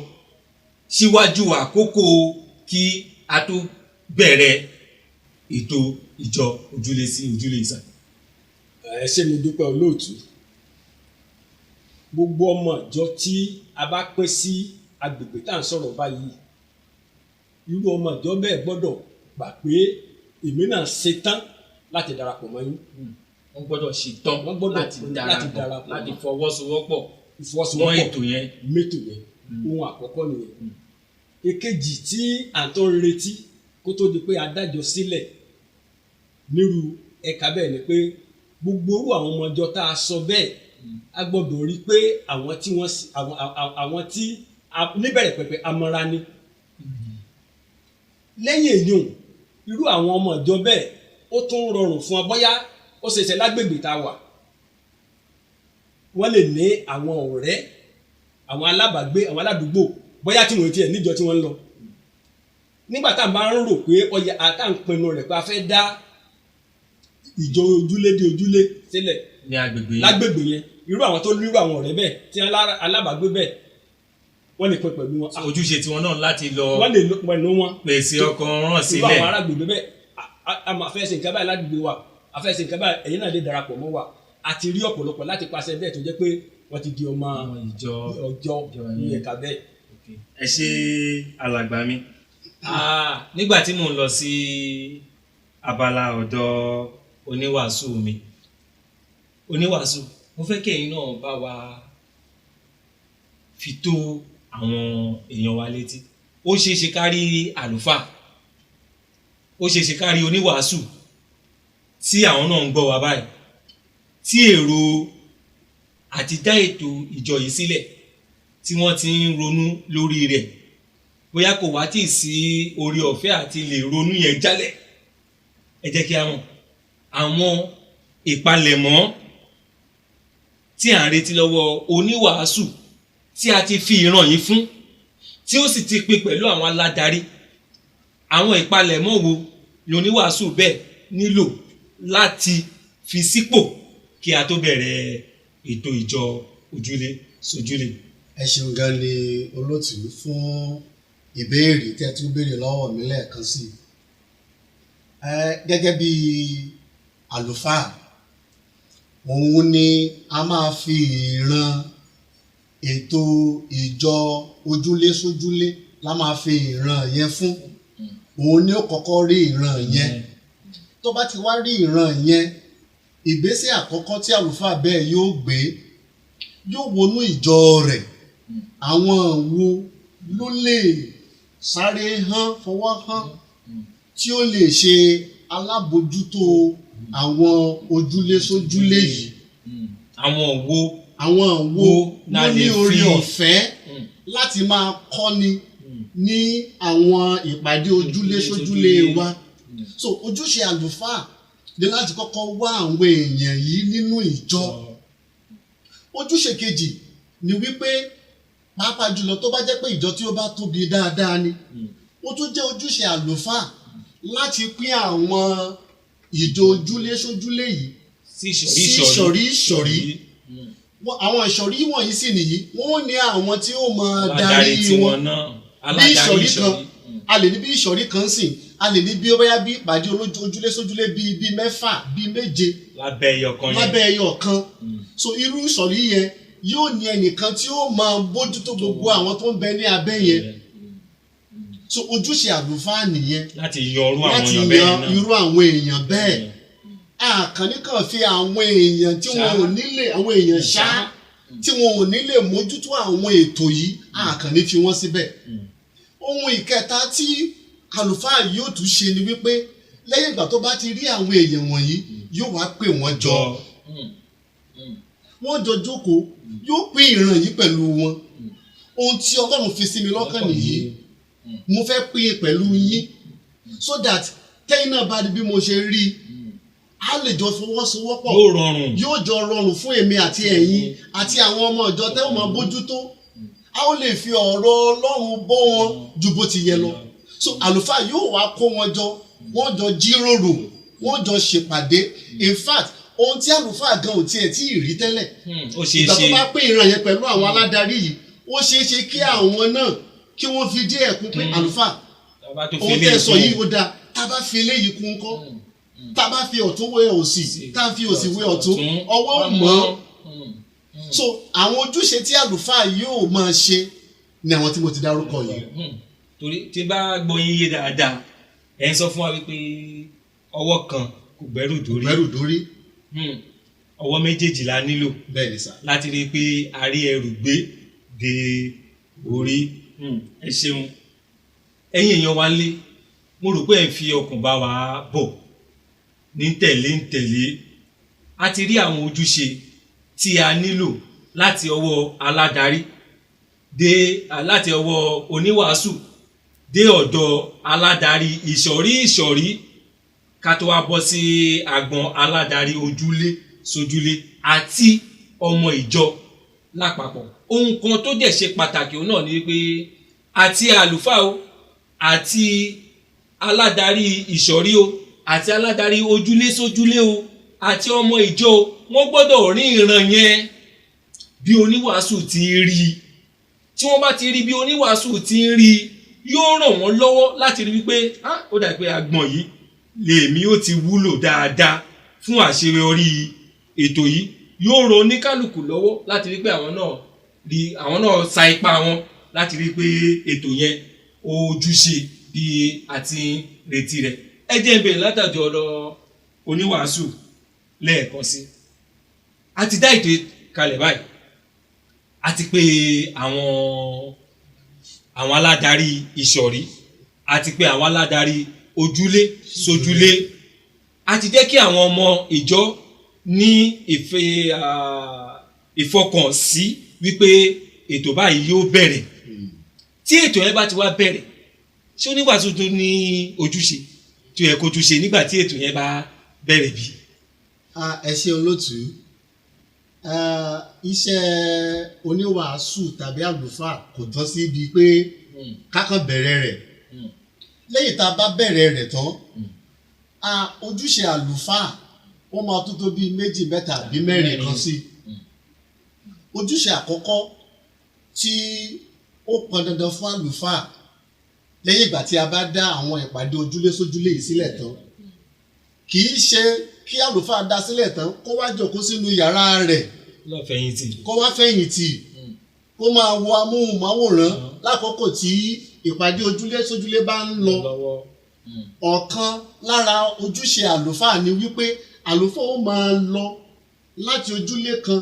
síwájú àkókò kí a tó bẹ̀rẹ̀ ètò ìjọ ojúlé sí ojúlé ìsà? Ẹ ṣé mo dúpẹ́ olóòtú. Gbogbo ọmọ ìjọ tí a bá pín sí agbègbè tá à ń sọ̀rọ̀ báyìí, irú ọmọ ìjọ bẹ́ẹ̀ gbọ́dọ̀ gbà pé èmi náà ṣetán láti darapọ̀ mọ́ yín. Wọ́n gbọ́dọ̀ ṣetán láti darapọ̀ láti fọwọ́sowọ́pọ̀ mọ́ ètò yẹn. Ohun àkọ́kọ́ nìyẹn. Èkejì tí à ń tó ń retí kó tó di pé a dájọ́ sílẹ̀ nírú ẹ̀ka bẹ́ẹ̀ ni pé gbogbo orú àwọn ọmọ ìjọ tá a sọ bẹ́ẹ̀ a gbọ́dọ̀ rí pé àwọn tí níbẹ̀rẹ̀ pẹ̀pẹ̀ amọ̀ra ni. Lẹ́yìn èyí irú àwọn ọmọ ìjọ bẹ́ẹ̀ ó tún rọrùn fún ọ bóyá ó ṣẹ̀ṣẹ̀ lágbègbè tá a wà. Wọ́n lè ní àwọn ọ̀rẹ́ àwọn alábàágbé àwọn aládùúgbò bóyá tí wọ́n tiẹ̀ níjọ tí wọ́n ń lọ. Nígbà tá a bá ń rò pé ọyẹ àtà ń pinnu rẹ̀ pé a fẹ́ dá ìjọ ojúlé dé ojúlé sílẹ̀ ní lágbègbè yẹn irú àwọn tó nírú àwọn ọ̀rẹ́ bẹ́ẹ̀ tí alábàágbé bẹ́ẹ̀ wọ́n lè pín pẹ̀lú wọn. Ojúṣe tiwọn náà láti lọ wọ́n lè pẹ̀lú wọn pèsè ọkàn rán sílẹ̀. irú àwọn arágbègbè bẹ́ẹ̀ a máa fẹ́ ṣe nǹkan báyìí ládùúgbò wa a fẹ́ ṣe nǹkan báyìí ẹ̀yin náà lè darapọ̀ mọ́ wa. Àti rí ọ̀pọ̀lọpọ̀ láti pàṣẹ bẹ́ẹ̀ tó jẹ́ pé wọ́n ti di ọmọ ìjọ ní ẹ̀ka bẹ́ẹ̀. Ẹ ṣé alàgbà mi. Nígbà tí mò ń lọ sí abala ọ̀dọ̀ oníwàásù mi, oníwàásù mo fẹ́ kí ẹ̀yin náà bá wa fi tó àwọn èèyàn wa létí. Ó ṣeé ṣe ká rí àlùfáà, ó ṣeé ṣe ká rí oníwàásù tí àwọn náà ń gbọ́ wa báyìí tí èrò àti dá ètò ìjọ yìí sílẹ̀ tí wọ́n ti ń ronú lórí rẹ̀ bóyá kò wá tí ì sí orí ọ̀fẹ́ àti lè ronú yẹn jálẹ̀. Ẹ jẹ́ kí a mọ̀ àwọn ìpalẹ̀mọ́ tí à ń retí lọ́wọ́ oníwàásù tí a ti fi ìran yìí fún tí ó sì ti pín pẹ̀lú àwọn aládarí. Àwọn ìpalẹ̀mọ́ wo ni oníwàásù bẹ́ẹ̀ nílò láti fi sípò kí a tó bẹ̀rẹ̀ ètò ìjọ ojúlé sójúlé? Ẹ ṣeun gan ni olóòtú fún ìbéèrè tí ẹ tún béèrè lọ́wọ́ mi lẹ́ẹ̀kan sí. Gẹ́gẹ́ bí àlùfáà òun ni a máa fi ìran ètò ìjọ ojúlé sójúlé la máa fi ìran yẹn fún. Òun ni ó kọ́kọ́ rí ìran yẹn. Tó bá ti wá rí ìran yẹn, ìgbésẹ̀ àkọ́kọ́ tí àlùfáà bẹ́ẹ̀ yóò gbé yóò wọnú ìjọ rẹ̀. Àwọn wo ló lè sáré fọwọ́ hàn tí ó lè ṣe alábòjútó àwọn ojúlé sójúlé yìí? Àwọn wo ló ní orí ọ̀fẹ́ láti máa kọ́ni ní àwọn ìpàdé ojúlé sójúlé wa? So ojúṣe àlùfáà ni láti kọ́kọ́ wá àwọn èèyàn yìí nínú ìjọ. Ojúṣe kejì ni wípé pàápàá jùlọ tó bá jẹ́ pé ìjọ tí ó bá tóbi dáadáa ni ó tún jẹ́ ojúṣe àlùfáà láti pín àwọn ìjọ ojúlé sójúlé yìí sí ìsọ̀rí àwọn ìsọ̀rí wọ̀nyí sì nìyí wọ́n ní àwọn tí ó máa darí wọn bí ìsọ̀rí kan a lè ní bí ìsọ̀rí kan sìn a lè ní bí ó báyá bí ìpàdé ojúlé sójúlé bíi 6 bíi 7 lábẹ́ ẹyọ kan so irú ìsọ̀rí yẹn yóò ní ẹnìkan tí ó máa bójútó gbogbo àwọn tó ń bẹ ní abẹ́ yẹn so ojúṣe àlùfáà nìyẹn láti yan irú àwọn èèyàn bẹ́ẹ̀ àkànní kan fi àwọn èèyàn tí wọn ò nílé àwọn èèyàn ṣá tí wọn ò nílé mójútó àwọn ètò yìí àkànní fi wọ́n síbẹ̀ ohun ìkẹta tí àlùfáà yóò tún ṣe ni wípé lẹ́yìn ìgbà tó bá ti rí àwọn èèyàn wọ̀nyí yóò wá pè wọ́n jọ wọ́n jọ jókòó yóò pín ìran yìí pẹ̀lú wọn ohun tí Ọlọ́run fi sí mi lọ́kàn nìyí mo fẹ́ pín pẹ̀lú yín so that tẹ́yìn náà bá di bí mo ṣe rí a lè jọ fọwọ́sowọ́pọ̀ yóò jọ rọrùn fún èmi àti ẹ̀yin àti àwọn ọmọ ìjọ tẹ́ wọ́n máa bójútó a ó lè fi ọ̀rọ̀ Ọlọ́run bọ́ wọn ju bó ti yẹ lọ so àlùfáà yóò wá kó wọn jọ wọ́n jọ jíròrò wọ́n jọ ṣèpàdé in fact ohun tí àlùfáà gan ò tiẹ̀ tí ì rí tẹ́lẹ̀ ìgbà tó bá pín ìran yẹn pẹ̀lú àwọn aládarí yìí ó ṣeé ṣe kí àwọn náà kí wọ́n fi díẹ̀ kún pé àlùfáà ohun tẹ́ sọ yìí ó dáa tá a bá fi eléyìí kún kọ́ tá a bá fi ọ̀tún wé òsì tá a fi òsì wé ọ̀tún ọwọ́ mọ́ so àwọn ojúṣe tí àlùfáà yóò máa ṣe ni àwọn tí mo ti dárúkọ yìí. torí tí bá gbọ́ yín yé dáadáa ẹ̀ ń sọ fún wa wípé ọwọ́ kan kò gbẹ́rù dórí ọwọ́ méjèèjì la nílò láti rí i pé a rí ẹrù gbé dé orí. Ẹ ṣeun ẹ̀yin èèyàn wa lé mo rò pé ẹ ń fi ọkàn bá wa bọ̀ ní tẹ̀lé a ti rí àwọn ojúṣe tí a nílò láti ọwọ́ aládarí láti ọwọ́ oníwàásù dé ọ̀dọ̀ aládarí ìsọ̀rí ká tó wá bọ́ sí agbọn aládarí ojúlé sójúlé àti ọmọ ìjọ lápapọ̀. Ohun kan tó dẹ̀ ṣe pàtàkì náà ni pé àti àlùfáà o àti aládarí ìsọ̀rí o àti aládarí ojúlé sójúlé o àti ọmọ ìjọ o wọ́n gbọ́dọ̀ rí ìran yẹn bí oníwàásù ti rí tí wọ́n bá ti rí bí oníwàásù ti rí yóò ràn wọ́n lọ́wọ́ láti rí wípé ó dà pé agbọ̀n yìí lèmi ó ti wúlò dáadáa fún àṣeyọrí ètò yìí yóò ran oníkálùkù lọ́wọ́ láti rí pé àwọn náà sa ipá wọn láti rí pé ètò yẹn ojúṣe bí àti retí rẹ̀. Ẹ jẹ́ n bẹ̀rẹ̀ látàdí ọ̀rọ̀ oníwàásù lẹ́ẹ̀kan sí. A ti dá ètò kalẹ̀ báyìí àti pé àwọn aládarí ìsọ̀rí àti pé àwọn aládarí ojúlé sójúlé àti jẹ́ kí àwọn ọmọ ìjọ ní ìfọkànsí wípé ètò báyìí yóò bẹ̀rẹ̀. Tí ètò yẹn bá ti wá bẹ̀rẹ̀ ṣé oníwàásù tó ní ojúṣe tó yẹ kó tún ṣe nígbà tí ètò yẹn bá bẹ̀rẹ̀ bí? Ẹ ṣé olóòtú iṣẹ́ oníwàásù tàbí àlùfáà kò tán sí ibi pé kákan bẹ̀rẹ̀ rẹ̀ lẹ́yìn tá a bá bẹ̀rẹ̀ rẹ̀ tán ojúṣe àlùfáà wọ́n máa tó bí 2, 3 àbí 4 kan sí. Ojúṣe àkọ́kọ́ tí ó pọn dandan fún àlùfáà lẹ́yìn ìgbà tí a bá dá àwọn ìpàdé ojúlé sójúlé yìí sílẹ̀ tán kì í ṣe kí àlùfáà dá sílẹ̀ tán kó wá jókòó sínú yàrá rẹ̀ kó wá fẹ̀yìntì kó máa wo amóhùnmáwòrán lákòókò tí ìpàdé ojúlé sójúlé bá ń lọ. Ọ̀kan lára ojúṣe àlùfáà ni wípé àlùfáà ó máa lọ láti ojúlé kan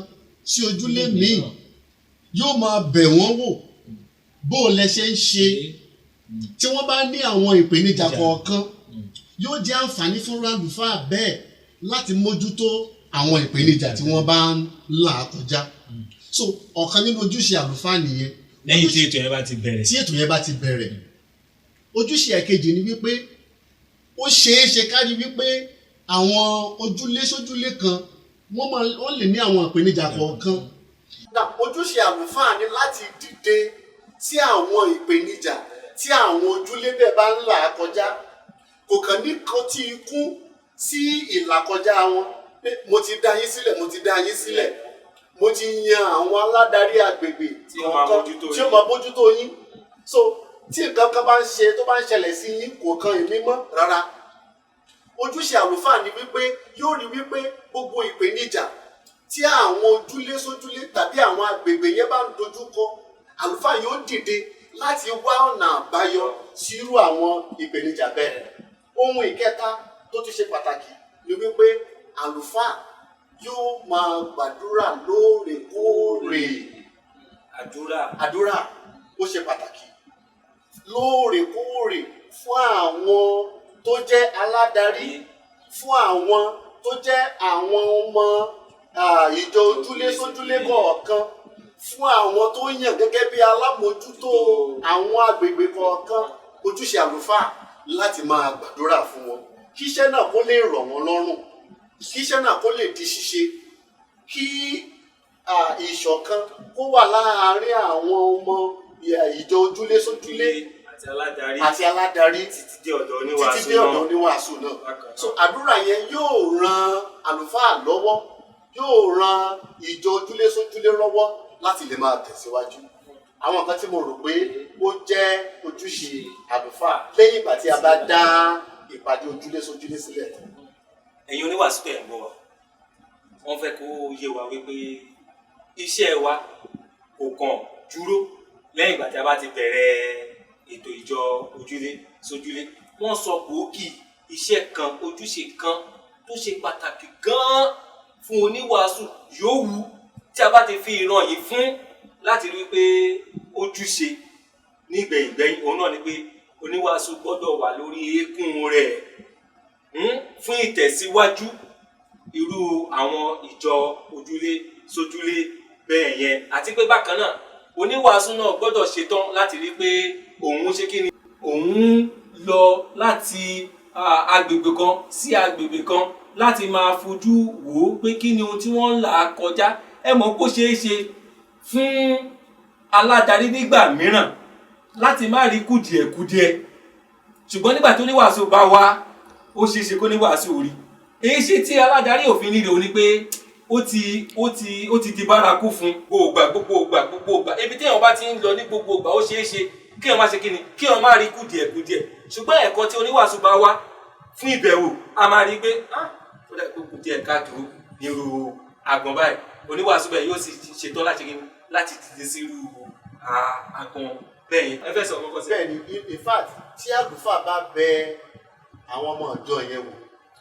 sí ojúlé míì yóò máa bẹ̀ wọ́n wò bó lẹ ṣe ń ṣe tí wọ́n bá ní àwọn ìpèníjà kọ̀ọ̀kan yóò jẹ́ àǹfààní fún àlùfáà bẹ́ẹ̀ láti mójútó àwọn ìpèníjà tí wọ́n bá ń là kọjá. So ọ̀kan nínú ojúṣe àlùfáà nìyẹn. Lẹ́yìn tí ètò yẹn bá ti bẹ̀rẹ̀. Tí ètò yẹn bá ti bẹ̀rẹ̀ ojúṣe ẹ̀kejì ni wípé ó ṣeé ṣe kárí wípé àwọn ojúlé sójúlé kan wọ́n lè ní àwọn ìpèníjà kọ̀ọ̀kan. Ojúṣe àlùfáà ni láti dìde sí àwọn ìpèníjà tí àwọn ojúlé bẹ́ẹ̀ bá ń là kọjá kò kàn ní kan tí ikún sí ìlàkọjá wọn pé mo ti dá yín sílẹ̀, mo ti dá yín sílẹ̀, mo ti yan àwọn aládarí agbègbè kọ̀ọ̀kan tí ó máa bójútó yín. So tí nǹkan kan bá ń ṣe tó bá ń ṣẹlẹ̀ sí yín kò kan èmi mọ́ rárá. Ojúṣe àlùfáà ni wípé yóò rí wípé gbogbo ìpèníjà tí àwọn ojúlé sójúlé tàbí àwọn agbègbè yẹn bá ń dojú kọ, àlùfáà yóò dìde láti wá ọ̀nà àbáyọ sírú àwọn ìpèníjà bẹ́ẹ̀. Ohun ìkẹta tó tún ṣe pàtàkì ni wípé àlùfáà yóò máa gbàdúrà lóòrèkóòrè. Àdúrà ó ṣe pàtàkì lóòrèkóòrè fún àwọn tó jẹ́ aládarí, fún àwọn tó jẹ́ àwọn ọmọ ìjọ ojúlé sójúlé kọ̀ọ̀kan, fún àwọn tó yàn gẹ́gẹ́ bí alámòójútó àwọn agbègbè kọ̀ọ̀kan. Ojúṣe àlùfáà láti máa gbàdúrà fún wọn kí iṣẹ́ náà kó lè rọ̀ wọ́n lọ́rùn, kí iṣẹ́ náà kó lè di ṣíṣe, kí ìṣọ̀kan kó wà láàárín àwọn ọmọ ìjọ ojúlé sójúlé àti aládarí títí dé ọ̀dọ̀ oníwàásù náà. So àdúrà yẹn yóò ran àlùfáà lọ́wọ́, yóò ran ìjọ ojúlé sójúlé lọ́wọ́ láti lè máa tẹ̀síwájú. Àwọn nǹkan tí mo rò pé ó jẹ́ ojúṣe àlùfáà lẹ́yìn ìgbà tí a bá dá ìpàdé ojúlé sójúlé sílẹ̀. Ẹ̀yin oníwàásù tẹ̀ ń gbọ́ wa, wọ́n fẹ́ kó yé wa wípé iṣẹ́ wa kò kàn dúró lẹ́yìn ìgbà tí a bá ti bẹ̀rẹ̀ ètò ìjọ ojúlé sójúlé. Wọ́n sọ gbòógì iṣẹ́ kan, ojúṣe kan tó ṣe pàtàkì gan-an fún oníwàásù yòówù tí a bá ti fi ìran yìí fún láti rí pé ojúṣe nígbẹ̀yìngbẹ̀yìn òun náà ni pé oníwàásù gbọ́dọ̀ wà lórí eékún rẹ̀ fún ìtẹ̀síwájú irú àwọn ìjọ ojúlé sójúlé bẹ́ẹ̀ yẹn. Àti pé bákan náà oníwàásù náà gbọ́dọ̀ ṣetán láti rí pé òun ṣe kí ni, òun lọ láti agbègbè kan sí agbègbè kan láti máa fojú wò ó pé kí ni ohun tí wọ́n ń là kọjá. Ẹ mọ̀ kó ṣeé ṣe fún aládarí nígbà mìíràn láti má rí kùdìẹ̀kudiẹ, ṣùgbọ́n nígbà tó níwàásù bá wá ó ṣeé ṣe kó níwàásù rí. Èyí ṣe tí aládarí òfin nílò ni pé ó ti di bárakú fún gbogbo ìgbà. Ibi tí èèyàn bá ti ń lọ ní gbogbo ìgbà ó ṣeé ṣe kí èèyàn má ṣe kí ni, kí èèyàn má rí kùdìẹ̀kudiẹ. Ṣùgbọ́n ẹ̀kọ́ tí oníwàásù bá wá fún ìbẹ̀wò a máa rí pé ó dà pé kùdìẹ̀ káàtó nírú àgbọ̀n báyìí. Oníwàásù bẹ́ẹ̀ yóò sì ṣetán láti kí ni, láti dìde sírú àgbọ̀n bẹ́ẹ̀ yẹn. Ẹ fẹ́ sọ kọ́kọ́ sí. Bẹ́ẹ̀ni, in fact tí àlùfáà bá bẹ àwọn ọmọ ìjọ yẹn wò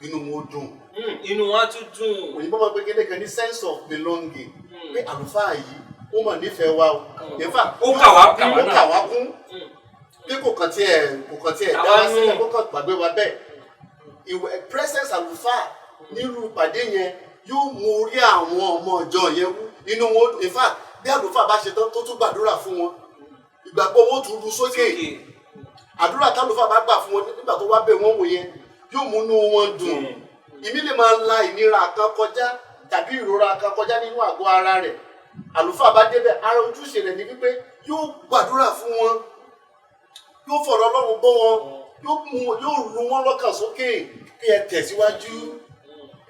inú wọn dùn. Inú wọn á tún dùn. Òyìnbó máa gbé kéde kan ní sense of belonging pé àlùfáà yìí ó mọ̀ nífẹ̀ẹ́ wa o. In fact ó kà wá kún pé kò kàn tiẹ̀ dá wá sílẹ̀, kó kàn gbàgbé wa bẹ́ẹ̀. Presence àlùfáà nírú ìpàdé yẹn yóò mú orí àwọn ọmọ ìjọ yẹn wú. Inú wọn, in fact bí àlùfáà bá ṣe tán tó tún gbàdúrà fún wọn, ìgbàgbọ́ wọn tún ru sókè. Àdúrà tálùfáà bá gbà fún wọn nígbà tó wá bẹ̀ wọ́n wò yẹn yóò múnú wọn dùn. Ìmí lè máa la ìnira kan kọjá tàbí ìrora kan kọjá nínú àgọ́ ara rẹ̀. Àlùfáà bá débẹ̀, ara ojúṣe rẹ̀ ni wípé yóò gbàdúrà fún wọn, yóò fọ̀rọ̀ Ọlọ́run bọ́ wọn, yóò ru wọn lọ́kàn sókè kí ẹ tẹ̀síwájú.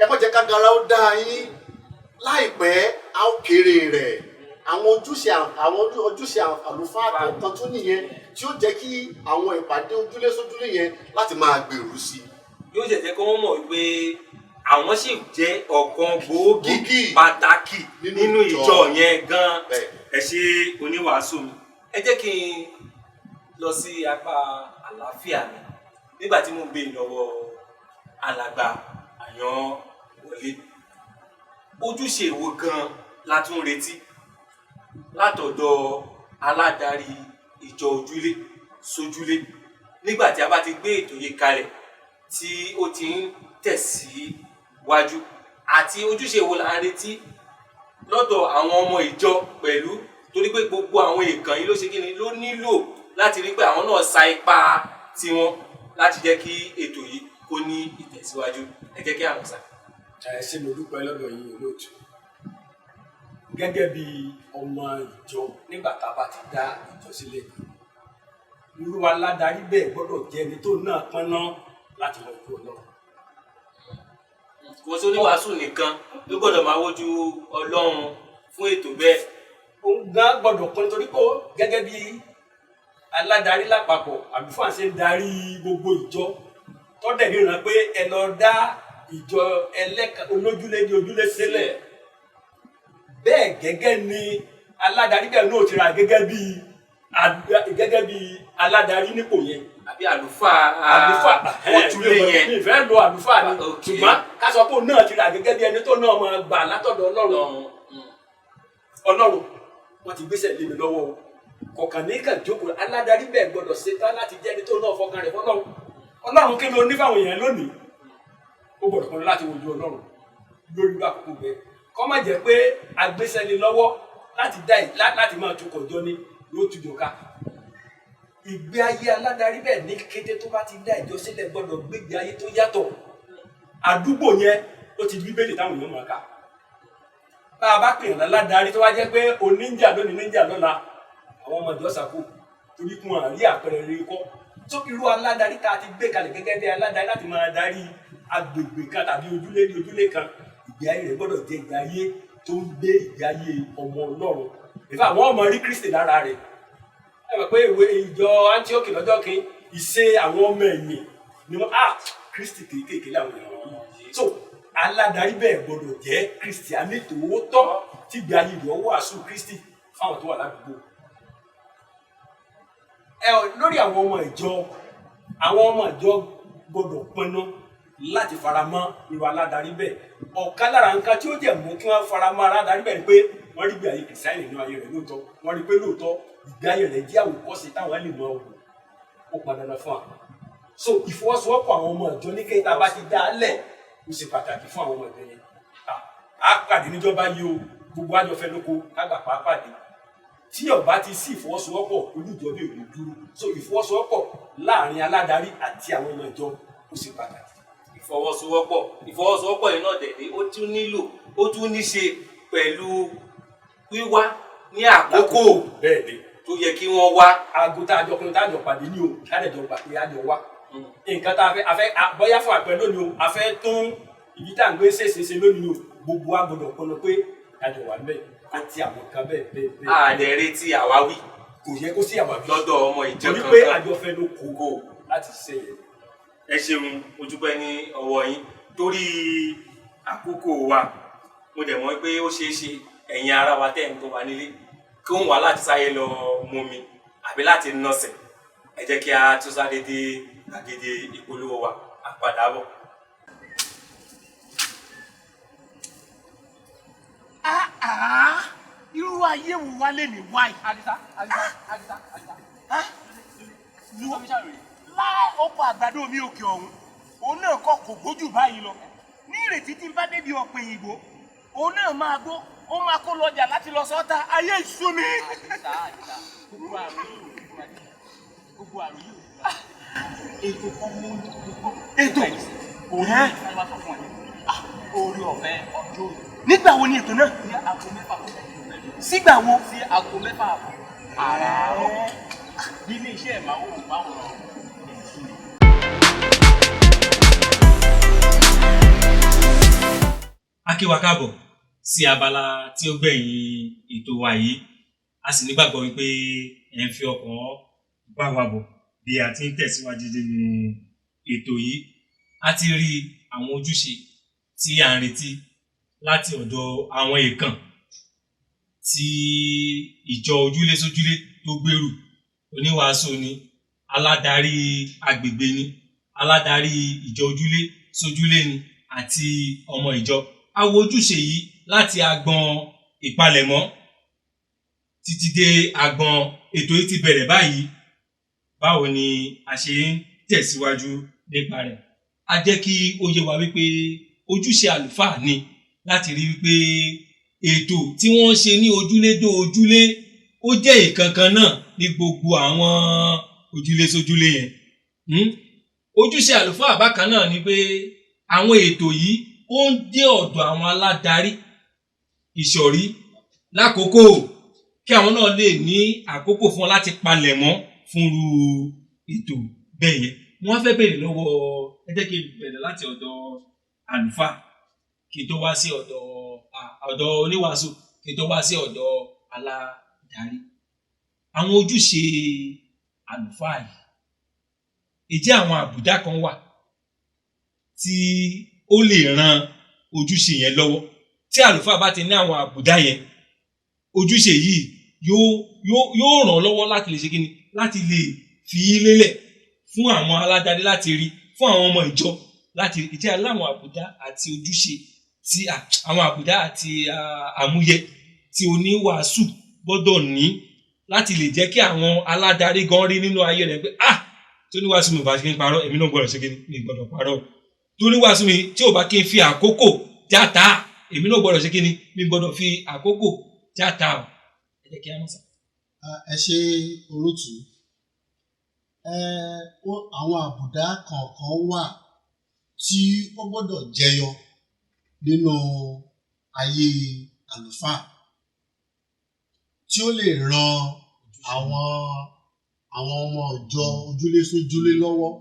Ẹ má jẹ́ ká gara ó dá yín, láìpẹ́ a ó kéré rẹ̀. Àwọn ojúṣe àlùfáà kọ̀ọ̀kan tún nìyẹn tí ó jẹ́ kí àwọn ìpàdé ojúlé sójúlé yẹn láti máa gbèrú sí i. Yóò jẹ́ kí wọ́n mọ̀ wípé àwọn sì jẹ́ ọ̀kan gbòógì pàtàkì nínú ìjọ yẹn gan. Ẹ ṣe oníwàásù mi. Ẹ jẹ́ kí n lọ sí apá àlàáfíà mi nígbà tí mo ń bè lọ́wọ́ alàgbà Àyànwọlé. Ojúṣe wo gan la tún retí látọ̀dọ̀ aládarí ìjọ ojúlé sójúlé nígbà tí a bá ti gbé ètò yìí kalẹ̀ tí ó ti ń tẹ̀síwájú, àti ojúṣe wo la ń retí lọ́dọ̀ àwọn ọmọ ìjọ pẹ̀lú, torí pé gbogbo àwọn èèkàn yìí ló ṣe kíni ló nílò láti rí pé àwọn náà sa ipá tiwọn láti jẹ́ kí ètò yìí kó ní ìtẹ̀síwájú. Ẹ jẹ́ kí àwọn sá. Ẹ ṣé mo dúpẹ́ lọ́dọ̀ yín olóòtú. Gẹ́gẹ́ bí ọmọ ìjọ nígbà tá a bá ti dá ìjọ sílẹ̀, irú aládarí bẹ́ẹ̀ gbọ́dọ̀ jẹ́ ẹni tó náà pọ́nná láti lọ ju Ọlọ́run. kò sí oníwàásù nìkan ló gbọ́dọ̀ máa wojú Ọlọ́run fún ètò bẹ́ẹ̀. òun gan gbọ́dọ̀ pọn nítorí pé gẹ́gẹ́ bí aládarí lápapọ̀ àlùfáà ṣe ń darí gbogbo ìjọ tọ́dẹ̀ ríran pé ẹ lọ dá ìjọ ẹlẹ́ka olójúlé ní ojúlé sílẹ̀ bẹ́ẹ̀ gẹ́gẹ́ ni aládarí bẹ́ẹ̀ náà ti ra gẹ́gẹ́ bí aládarí nípò yẹn. àbí àlùfáà ojúlé yẹn. ìfẹ́ lo àlùfáà ni ṣùgbọ́n ká sọ pé òun náà ti ra gẹ́gẹ́ bí ẹni tó náà máa gbà látọ̀dọ̀ Ọlọ́run wọ́n ti gbéṣẹ́ lé mi lọ́wọ́ o kọ̀ọ̀kan ní kàn jókòó aládarí bẹ́ẹ̀ gbọ́dọ̀ ṣetán láti jẹ́ ẹni tó náà fọkàn rẹ̀ fọlọ́run Ọlọ́run kí ló ní fáwọn èèyàn lónìí ó gbọ́dọ̀ kọ́ni láti wojú Ọlọ́run lórí ìlú àkókò bẹ́ẹ̀ kọ́ má jẹ́ pé agbéṣẹ́ lé lọ́wọ́ láti máa tukọ̀ jọ ni yóò tujọ ká ìgbé ayé aládarí bẹ́ẹ̀ ní kété tó bá ti dá ìjọ sílẹ̀ gbọ́dọ̀ gbégbé ayé tó yàtọ̀ àdúgbò yẹn ó ti Bíbélì táwọn èèyàn máa kà bá a bá pè é láládarí tó wá jẹ́ pé oníjà lónìí níjà lọ́la àwọn ọmọ ìjọ sàkó torí kún àrí àpẹẹrẹ rere kọ́ tó irú aládarí tá a ti gbé kalẹ̀ gẹ́gẹ́ bí aládarí láti máa darí agbègbè kan tàbí ojúlé ní ojúlé kan ìgbé ayé rẹ̀ gbọ́dọ̀ jẹ́ ìgbé ayé tó ń gbé ìgbé ayé ọmọ Ọlọ́run ìfẹ́ àwọn ọmọ rí Kristi lára rẹ̀ ẹ mọ̀ pé ìwé ìjọ Antiochi lọ́jọ́ kí ìṣe àwọn ọmọ ẹ̀yìn ni wọ́n Kristi kéékèèké láwọn èèyàn yìí so aládarí bẹ́ẹ̀ gbọ́dọ̀ jẹ́ Kristiánì tòótọ́ tí ìgbé ayé rẹ̀ wàásù Kristi fáwọn tó wà ládùúgbò. Lórí àwọn ọmọ ìjọ gbọ́dọ̀ pinnu láti faramọ́ irú aládarí bẹ́ẹ̀ ọ̀kan lára nǹkan tí ó jẹ́ mú kí wọ́n faramọ́ aládarí bẹ́ẹ̀ ni pé wọ́n rí ìgbé ayé Kìrìsìtẹ́nì nínú ayé rẹ̀ lóòótọ́ wọ́n rí pé lóòótọ́ ìgbé ayé rẹ̀ jẹ́ àwòkọ́ṣe táwọn lè mọ òwò ó padà dandan fún wa so ìfọwọ́sowọ́pọ̀ àwọn ọmọ ìjọ ní kéta bá ti dá a lẹ̀ ó ṣe pàtàkì fún àwọn ọmọ ìjọ yẹn a pàdé níjọba yìí o gbogbo àjọfẹ́ lóko kágbà pàápàdé tí ọba ti sí ìfọwọ́sowọ́pọ̀ olùjọba èlò dúró so ìfọwọ́sowọ́pọ̀ láàrin aládarí àti àwọn ọmọ ìjọ ó ṣe pàtàkì. ìfọwọ́sowọ́pọ̀ yìí náà dẹ̀dẹ̀ ó tún ní ṣe pẹ̀lú wíwá ní àkókò bẹ́ẹ̀ tó yẹ kí wọ́n wá. aago tá a jọ pinnu tá a jọ pàdé ní o ládẹjọ gbà pé a jọ wá nǹkan tá a fẹ́ bóyá fún àpẹ lónìí o a fẹ́ tún ibi tá à ń gbé ṣèṣe lónìí o gbogbo wa gbọ́dọ̀ pinnu pé a jọ wà níbẹ̀ àti àwọn kan bẹ́ẹ̀. àdẹ̀ retí àwáwí. kò yẹ kó sí àwáwí. lọ́dọ̀ ọmọ ìjọ kankan. torí pé àjọfẹ́ ló kókó láti ṣe yẹn. ẹ ṣeun ojúpẹ́ ní ọwọ́ yín torí àkókò wa mo dẹ̀ mọ̀ pé ó ṣeé ṣe ẹ̀yin ara wa tẹ̀ ń tó wa nílé kí wọ́n wá láti sáyé lọ mú mi àbí láti nọ́ọ̀sẹ̀ ẹ jẹ́ kí a tún sáré dé gbàgede ìpolówó wa àpàdàbọ̀. irú ayé wo wá lè ní wáyé. Àdìsá. láì ọkọ̀ àgbàdo mi òkè ọ̀hún òun náà kọ́ kò gbójú báyìí lọ ní ìrètí tí n bá débi ọ̀pẹ̀ ìgbò òun náà máa gbó ó máa kó lọ́jà láti lọ sọ́ta ayé ìṣú mi. Àdìsá gbogbo àrùn yìí ètò kan mú ètò orí ọ̀fẹ́ ọjọ́ òní. nígbà wo ni ètò náà? ní aago 6 sígbà wo? sí aago 6 àràárọ̀ ní ilé iṣẹ́ ìmáwòrán. A kí wa káàbọ̀ sí abala tí ó gbẹ̀yìn ètò wa yìí a sì nígbàgbọ́ wípé ẹ ń fi ọkàn bá wa bọ̀ bí a ti ń tẹ̀síwájú nínú ètò yìí a ti rí àwọn ojúṣe tí a ń retí láti ọ̀dọ̀ àwọn èèkàn tí ìjọ ojúlé sójúlé tó gbèrú oníwàásù ni aládarí agbègbè ni aládarí ìjọ ojúlé sójúlé ni àti ọmọ ìjọ a wo ojúṣe yìí láti agbọn ìpalẹ̀mọ́ títí dé agbọn ètò yìí ti bẹ̀rẹ̀ báyìí báwo ni a ṣe ń tẹ̀síwájú nípa rẹ̀ a jẹ́ kí ó yé wa wípé ojúṣe àlùfáà ni láti rí wípé ètò tí wọ́n ṣe ní ojúlé dó ojúlé ó jẹ́ ìkankan náà ní gbogbo àwọn ojúlé sójúlé yẹn ojúṣe àlùfáà bákan náà ni pé àwọn ètò yìí ó ń dé ọ̀dọ̀ àwọn aládarí ìsọ̀rí lákòókò kí àwọn náà lè ní àkókò fún wọn láti palẹ̀mọ́ fúnru ètò bẹ́ẹ̀ yẹn wọ́n fẹ́ bèrè lọ́wọ́ ẹ jẹ́ kí n bẹ̀rẹ̀ láti ọ̀dọ̀ àlùfáà kí n tó wá sí ọ̀dọ̀ oníwàásù kí n tó wá sí ọ̀dọ̀ aládarí. Àwọn ojúṣe àlùfáà yìí, ìjẹ́ àwọn àbùdá kan wà tí ó lè ran ojúṣe yẹn lọ́wọ́. Tí àlùfáà bá ti ní àwọn àbùdá yẹn, ojúṣe yìí yóò ràn lọ́wọ́ láti lè ṣe kíni, láti lè fi lélẹ̀ fún àwọn aládarí láti rí, fún àwọn ọmọ ìjọ láti rí. Ìjẹ́ aláwọn àbùdá àti ojúṣe tí àwọn àbùdá àti àmúyẹ tí oníwàásù gbọ́dọ̀ ní láti lè jẹ́ kí àwọn aládarí gan rí nínú ayé rẹ̀ pé tí oníwàásù mi ò bá ṣe kí n parọ́, èmi náà gbọ́dọ̀ ṣe kí ni gbọ́dọ̀ parọ́. Tí oníwàásù mi tí ò bá kí n fi àkókò játa, èmi náà gbọ́dọ̀ ṣe kí ni mi gbọ́dọ̀ fi àkókò játa o. Ẹ jẹ́ kí á mọ̀ sá. Ẹ ṣe olótùú. Àwọn àbùdá kọ̀ọ̀kan wà tí ó gbọ́dọ̀ jẹyọ nínú ayé àlùfáà tí ó lè ran àwọn ọmọ ìjọ ojúlé sójúlé lọ́wọ́.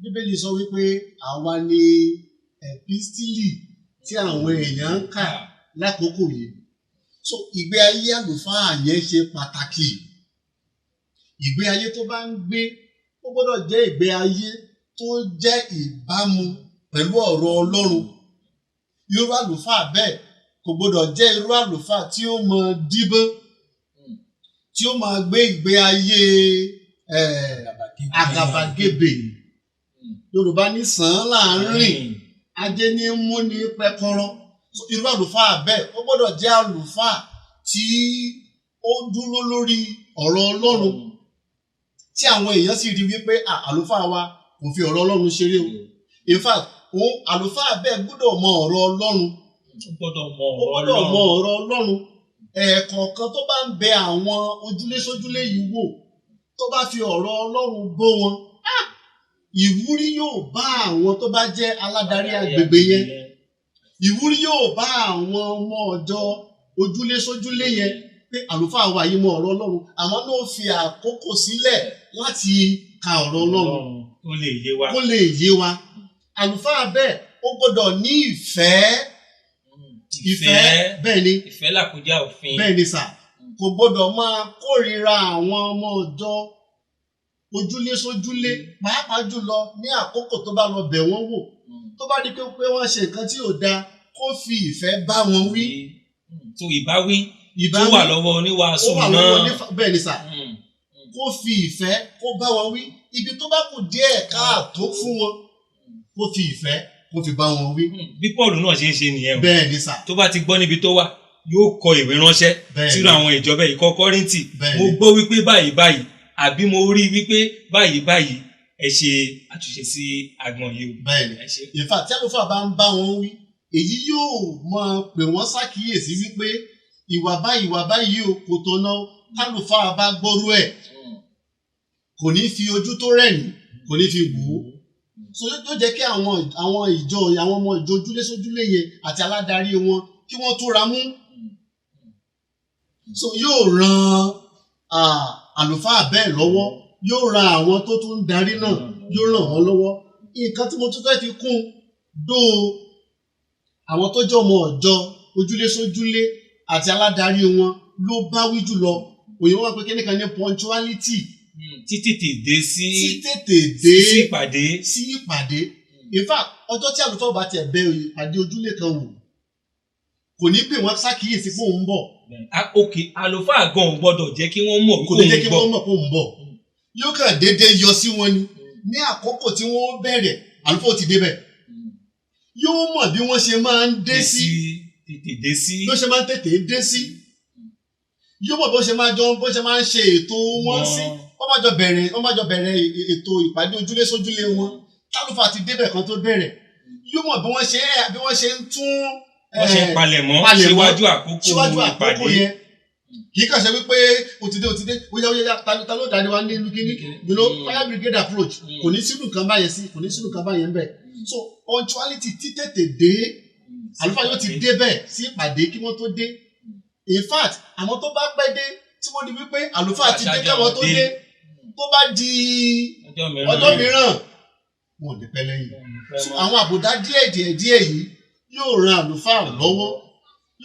Bíbélì sọ wípé àwa ni ẹ̀písítìlì tí àwọn èèyàn ń kà lákòókò yìí. So ìgbé ayé àlùfáà yẹn ṣe pàtàkì. Ìgbé ayé tó bá ń gbé ó gbọ́dọ̀ jẹ́ ìgbé ayé tó jẹ́ ìbámu pẹ̀lú ọ̀rọ̀ Ọlọ́run. Irú àlùfáà bẹ́ẹ̀ kò gbọ́dọ̀ jẹ́ irú àlùfáà tí ó mọ díbọ́n, tí ó máa gbé ìgbé ayé àgàbàgebè. Yorùbá ní sàn án láàárín, ajé ní mú ní pẹ́kọ́rọ́. Irú àlùfáà bẹ́ẹ̀ ó gbọ́dọ̀ jẹ́ àlùfáà tí ó dúró lórí ọ̀rọ̀ Ọlọ́run, tí àwọn èèyàn sì rí wípé àlùfáà wa kò fi ọ̀rọ̀ Ọlọ́run ṣeré o. In fact, àlùfáà bẹ́ẹ̀ gbọ́dọ̀ mọ ọ̀rọ̀ Ọlọ́run. Ó gbọ́dọ̀ mọ ọ̀rọ̀ Ọlọ́run. Ẹ̀ẹ̀kọ̀ọ̀kan tó bá ń bẹ àwọn ojúlé sójúlé yìí wò, tó bá fi ọ̀rọ̀ Ọlọ́run bó wọn, ìwúrí yóò bá àwọn tó bá jẹ́ aládarí agbègbè yẹn. Ìwúrí yóò bá àwọn ọmọ ọ̀dọ́ ojúlé sójúlé yẹn pé àlùfáà wa yìí mọ ọ̀rọ̀ Ọlọ́run, àwọn náà fi àkókò sílẹ̀ láti ka ọ̀rọ̀ Ọlọ́run kó lè yé wa. Àlùfáà bẹ́ẹ̀ ó gbọ́dọ̀ ní ìfẹ́. Bẹ́ẹ̀ ni. Ìfẹ́ làkújá òfin. Bẹ́ẹ̀ ni sà. Kò gbọ́dọ̀ máa kórìíra àwọn ọmọ ọ̀dọ́ ojúlé sójúlé, pàápàá jùlọ ní àkókò tó bá lọ bẹ̀ wọ́n wò. Tó bá di pé wọ́n ṣe nǹkan tí ò dáa, kó fi ìfẹ́ bá wọn wí. So ìbáwí tó wà lọ́wọ́ oníwàásù náà. Bẹ́ẹ̀ ni sà. Kó fi ìfẹ́ kó bá wọn wí. Ibi tó bá kù díẹ̀ káàtó fún wọn, kó fi ìfẹ́ kó fi bá wọn wí. Bí Paul náà ṣe ń ṣe nìyẹn o. Bẹ́ẹ̀ ni sà. Tó bá ti gbọ́ níbi tó wà, yóò kọ ìwé ránṣẹ́ sínú àwọn ìjọba ìkọ́ Kọ́ríńtì. Mo gbọ́ wípé báyìí àbí mo rí wípé báyìí ẹ ṣe àtúnṣe sí agbọn yìí o. Bẹ́ẹ̀ni, in fact tí àlùfáà bá ń bá wọn wí, èyí yóò máa pè wọ́n ṣàkíyèsí wípé ìwà báyìí o kò tọ̀nà. Àlùfáà bá gbọ́rú ẹ̀, kò ní fi ojú tó rẹ̀yìn, kò ní fi wò ó. So yóò jẹ́ kí àwọn ọmọ ìjọ ojúlé sójúlé yẹn àti aládarí wọn kí wọ́n túra mú. So yóò ran àlùfáà bẹ́ẹ̀ lọ́wọ́, yóò ran àwọn tó tún ń darí náà, yóò ràn wọ́n lọ́wọ́. Nǹkan tí mo tún fẹ́ fi kún àwọn tó jẹ́ ọmọ ọ̀jọ́ ojúlé sójúlé àti aládarí wọn ló bá wí jùlọ. Òyìnbó wọn pé kíní kan ní punctuality. Títètè dé sí ìpàdé. In fact, ọjọ́ tí àlùfáà bá tiẹ̀ bẹ ìpàdé ojúlé kan wò, kò ní pè wọ́n ṣàkíyèsí pé òun ń bọ̀. Ok, àlùfáà gan ò gbọ́dọ̀ jẹ́ kí wọ́n mọ̀ kò ní jẹ́ kí wọ́n mọ̀ pé òun bọ̀. Yóò kàn déédéé yọ sí wọn ni. Ní àkókò tí wọ́n bẹ̀rẹ̀, àlùfáà ti débẹ̀. Yóò mọ̀ bí wọ́n ṣe máa ń dé sí. Bí wọ́n ṣe máa ń tètè dé sí. Yóò mọ̀ bí wọ́n ṣe máa ń ṣe ètò wọn sí. Wọ́n máa jọ bẹ̀rẹ̀ ètò ìpàdé ojúlé sójúlé wọn. Tálùfáà ti débẹ̀ kan tó bẹ̀rẹ̀. Yóò mọ̀ bí wọ́n ṣe ń tún wọ́n ṣe palẹ̀mọ́ síwájú àkókò yẹn. Kì í kàn ṣe wípé ó ti dé óyá ta ló dání wá ní ìlú kíní, fire brigade approach, kò ní sínú nǹkan báyẹn bẹ́ẹ̀. So punctuality títètè dé, àlùfáà yóò ti débẹ̀ sí ìpàdé kí wọ́n tó dé. In fact, àwọn tó bá pẹ́ dé tí wọ́n di wípé àlùfáà ti dé káwọn tó dé, tó bá di ọjọ́ mìíràn wọn ò ní pẹ́ lẹ́yìn. Àwọn àbùdá díẹ̀ yìí yóò ran àlùfáà lọ́wọ́,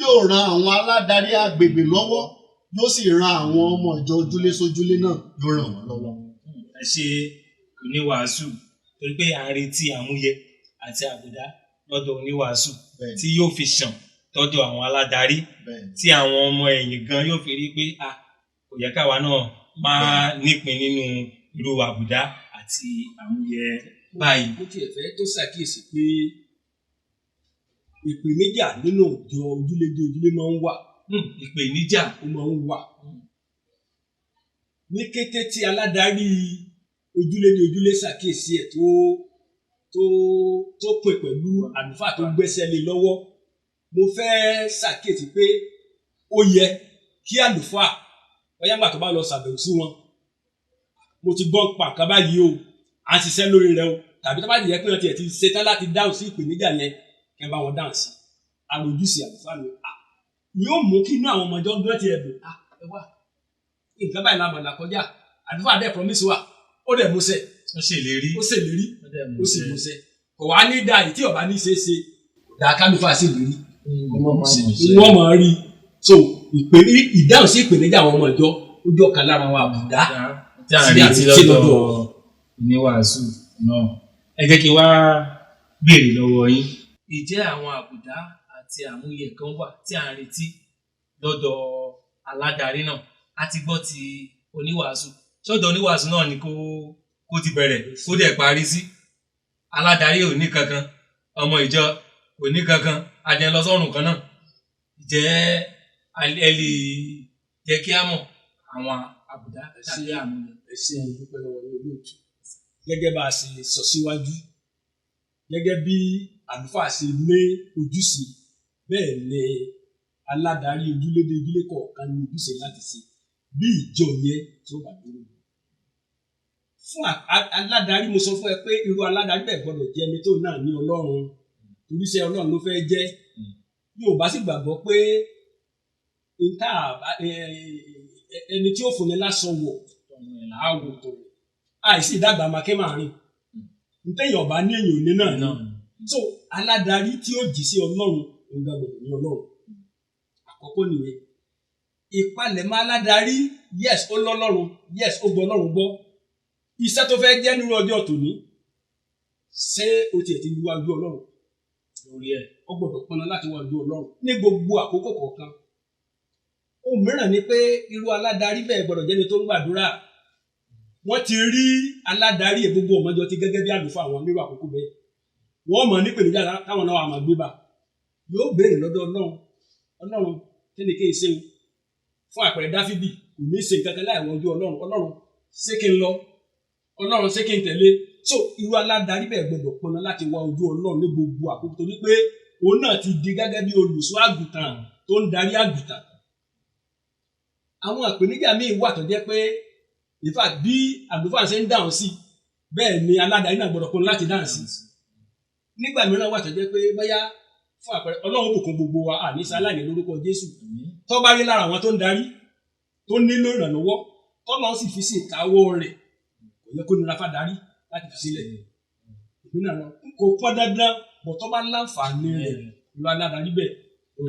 yóò ran àwọn aládarí agbègbè lọ́wọ́, yóò sì ran àwọn ọmọ ìjọ ojúlé sójúlé náà yóò ràn wọ́n lọ́wọ́. Ẹ ṣe oníwàásù torí pé à ń retí àmúyẹ àti àbùdá lọ́dọ̀ oníwàásù tí yóò fi ṣàn tọ́dọ̀ àwọn aládarí tí àwọn ọmọ ẹ̀yìn gan yóò fi rí pé kò yẹ káwa náà máa nípìn nínú irú àbùdá àti àmúyẹ báyìí. Mo tiẹ̀ fẹ́ tó ṣàkíyèsí pé ìpèníjà nínú ìjọ ojúlé dé ojúlé máa ń wà. Ìpèníjà ó máa ń wà. Ní kété tí aládarí ojúlé dé ojúlé ṣàkíyèsí ẹ̀ tó pè pẹ̀lú àlùfáà tó gbẹ́sẹ̀ lé lọ́wọ́, mo fẹ́ ṣàkíyèsí pé ó yẹ kí àlùfáà bóyá nígbà tó bá lọ ṣàbẹ̀wò sí wọn, mo ti gbọ́ pa nǹkan báyìí o, à ń ṣiṣẹ́ lórí rẹ o, tàbí tó bá yẹ pé wọ́n tiẹ̀ ti ṣetán láti dáhùn sí ìpèníjà yẹn kí wọ́n bá wọn dáhùn sí àròjúṣe àlùfáà mi. Yóò mú kí inú àwọn ọmọ ìjọ gbọ́n ti ẹ̀dùn ẹ wá nǹkan báyìí la mọ̀ là kọjá àlùfáà dẹ̀ promise wa ó dẹ̀ múṣẹ. Ó ṣèlérí ó sì múṣẹ. Kò wá ní dáa tí ọba ní ṣe é ṣe dáa kálùfáà sì lérí wọ́n mọ̀ rí. So ìdáhùn sí ìpèníjà àwọn ọmọ ìjọ ó jọ kan lára àwọn àbùdá tí a retí lọ́dọ̀ oníwàásù náà. Ẹ jẹ́ kí n wá béèrè lọ́wọ́ yín. Ìjẹ́ àwọn àbùdá àti àmúyẹ kan wà tí a ń retí lọ́dọ̀ aládarí náà? A ti gbọ́ ti oníwàásù. Sọ́dọ̀ oníwàásù náà ni kó ti bẹ̀rẹ̀ kó dẹ̀ parí sí. Aládarí ò ní kankan, ọmọ ìjọ ò ní kankan, ajẹnlọsọ́rùn kan náà. Ǹjẹ́ ẹ lè jẹ́ kí á mọ̀ àwọn àbùdá tàbí àmúyẹ? Ẹ̀sìn ìdúpẹ́ lọ́wọ́ ní olóòtú. Gẹ́gẹ́ bá a ṣe sọ síwájú, gẹ́gẹ́ bí àlùfáà ṣe ní ojúṣe, bẹ́ẹ̀ ni aládarí ojúlédé ojúlé kọ̀ọ̀kan ní ojúṣe láti ṣe bí ìjọ yẹn tó bá dúró. Fún aládarí, mo sọ fún ẹ pé irú aládarí bẹ́ẹ̀ gbọ́dọ̀ jẹ́ ẹni tó náà ní Ọlọ́run, torí iṣẹ́ Ọlọ́run ló fẹ́ jẹ́. Yorùbá sì gbàgbọ́ pé ẹni tí ó fún ni lásán wọ̀ àwọ̀ tó rẹ̀ àìsí ìdàgbà mákẹ́ máa rìn ntẹ̀yìn ọba ní èyàn òní náà ni. So aládarí tí ó jì sí Ọlọ́run ló gbàgbọ́ ní Ọlọ́run. Àkọ́kọ́ nìyẹn. Ìpalẹ̀mọ́ aládarí, yes ó lọ́lọ́run, yes ó gbọ́ Ọlọ́run gbọ́. Iṣẹ́ tó fẹ́ jẹ́ nínú ọjọ́ tòní, ṣé o tiẹ̀ ti wájú Ọlọ́run lórí ẹ̀? Ó gbọ́dọ̀ pọnà láti wájú Ọlọ́run ní gbogbo àkókò kọ̀ọ̀kan. Ohun mìíràn ni pé irú aládarí bẹ́ẹ̀ gbọ́dọ̀ jẹ́ni tó ń gbàdúrà. Wọ́n ti rí aládarí gbogbo ọmọjọ ti gẹ́gẹ́ bí àlùfáà àwọn nírú àkókò bẹ́ẹ̀. Wọ́n mọ̀ nípèníjà táwọn náà wà máa gbé bá. Yóò béèrè lọ́dọ̀ Ọlọ́run kí ni kí n ṣe o? Fún àpẹẹrẹ Dáfídì kò ní ṣe nǹkan kan láì wọ ojú Ọlọ́run ṣé kí n lọ? Ọlọ́run ṣé kí n tẹ̀lé? So irú aládarí bẹ́ẹ̀ gbọ́dọ̀ pọnà láti wá ojú Ọlọ́run ní gbogbo àkókò, torí pé òun náà ti di gẹ́gẹ́ bí olùṣọ́ àgùntàn tó ń darí àgùntàn. Àwọn ìpèníjà míì wà tó jẹ́ pé in fact bí àlùfáà ṣe ń dáhùn sí bẹ́ẹ̀ ni aládarí náà gbọ́dọ̀ pọnà láti dáhùn sí. Nígbà mìíràn wà tó jẹ́ pé bóyá fún àpẹẹrẹ Ọlọ́run bùkún gbogbo wa àní sáláìní lórúkọ Jésù. Tó bá rí lára àwọn tó ń darí tó nílò ìrànlọ́wọ́ tọ́lọ́run sì fi sí ìkáwọ́ rẹ̀, kò yẹ kó nira fádarí láti fi sílẹ̀. Ìpínlẹ̀ náà kò pọn dandan bọ̀ tó bá láǹfààní rẹ̀ lọ aládarí bẹ́ẹ̀ ó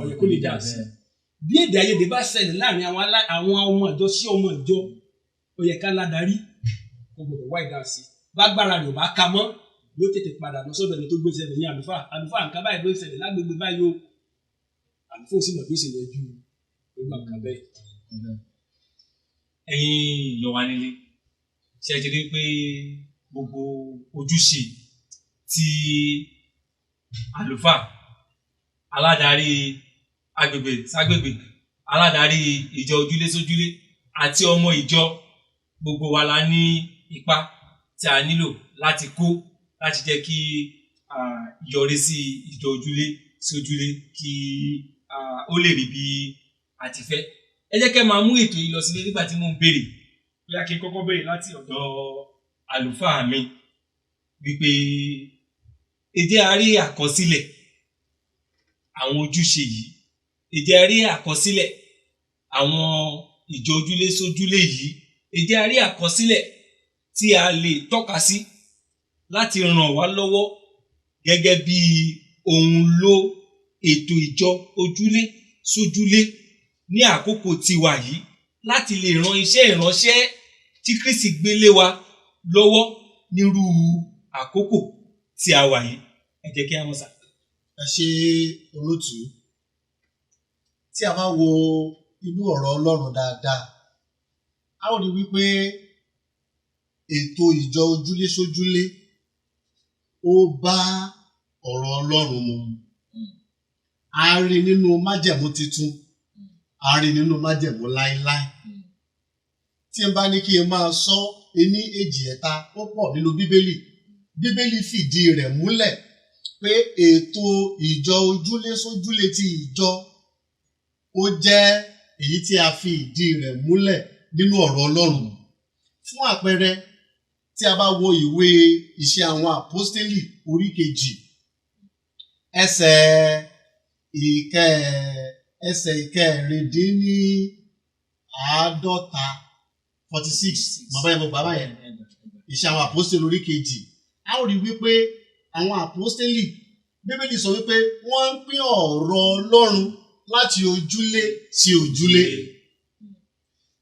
yẹ kó lè dáhùn sí. Bí èdè àìyedè bá ṣẹlẹ̀ láàrin àwọn ọmọ ìjọ sí ọmọ ìjọ, ó yẹ ká ládarí kó gbọdọ̀ wá ìdáhùn sí. Bágbára rẹ̀ ò bá ka mọ́ yóò tètè padà lọ sọ́dọ̀ ẹni tó gbé ṣẹlẹ̀ ní àlùfáà nǹkan báyìí ló ṣẹlẹ̀ lágbègbè báyìí o. Àlùfáà sì mọ̀ bí ó ṣe yẹ ju ìgbà kan bẹ́ẹ̀. Ẹ̀yin ìyọ̀ wa nílé, ṣe ti rí pé gbogbo ojúṣe tí àlùfáà, aládarí agbègbè ságbègbè, aládarí ìjọ ojúlé sójúlé àti ọmọ ìjọ, gbogbo wa la ní ipa tí a nílò láti kó láti jẹ́ kí yọrí sí ìjọ ojúlé sójúlé kí ó lè rí bí a ti fẹ́. Ẹ jẹ́ kẹ́ máa mú ètò yìí lọ sílé nígbà tí mo ń béèrè bóyá kí n kọ́kọ́ béèrè láti ọ̀dọ̀ àlùfáà mi wípé ǹjẹ́ a rí àkọsílẹ̀ àwọn ojúṣe yìí? Ǹjẹ́ a rí àkọsílẹ̀ àwọn ìjọ ojúlé sójúlé yìí? Ǹjẹ́ a rí àkọsílẹ̀ tí a lè tọ́ka sí láti ràn wá lọ́wọ́ gẹ́gẹ́ bí ohun ló ètò ìjọ ojúlé sójúlé ní àkókò tiwa yìí láti lè ran iṣẹ́ ìránṣẹ́ tí Kristi gbélé wa lọ́wọ́ nírú àkókò tí a wà yìí. Ẹ jẹ́ kí a mọ̀ sá. ẹ ṣe olótú. Tí a bá wo inú ọ̀rọ̀ Ọlọ́run dáadáa, a ó rí wípé ètò ìjọ ojúlé sójúlé ó bá ọ̀rọ̀ Ọlọ́run mu. A rí nínú májẹ̀mú titun, a rí nínú májẹ̀mú láíláí. Tí n bá ní kí n máa sọ ení èjì ẹ̀ta ó pọ̀ nínú Bíbélì. Bíbélì fìdí rẹ̀ múlẹ̀ pé ètò ìjọ ojúlé sójúlé ti ìjọ ó jẹ́ èyí tí a fi ìdí rẹ̀ múlẹ̀ nínú ọ̀rọ̀ Ọlọ́run. Fún àpẹẹrẹ, tí a bá wo ìwé Iṣẹ́ àwọn Àpọ́stélì orí 2 ẹsẹ̀ ìkẹrìndínláàádọ́ta 46 bàbá yẹn Iṣẹ́ àwọn Àpọ́stélì orí 2. A ó rí wípé àwọn àpọ́stélì, Bíbélì sọ wípé wọ́n ń pín ọ̀rọ̀ Ọlọ́run láti ojúlé sí ojúlé.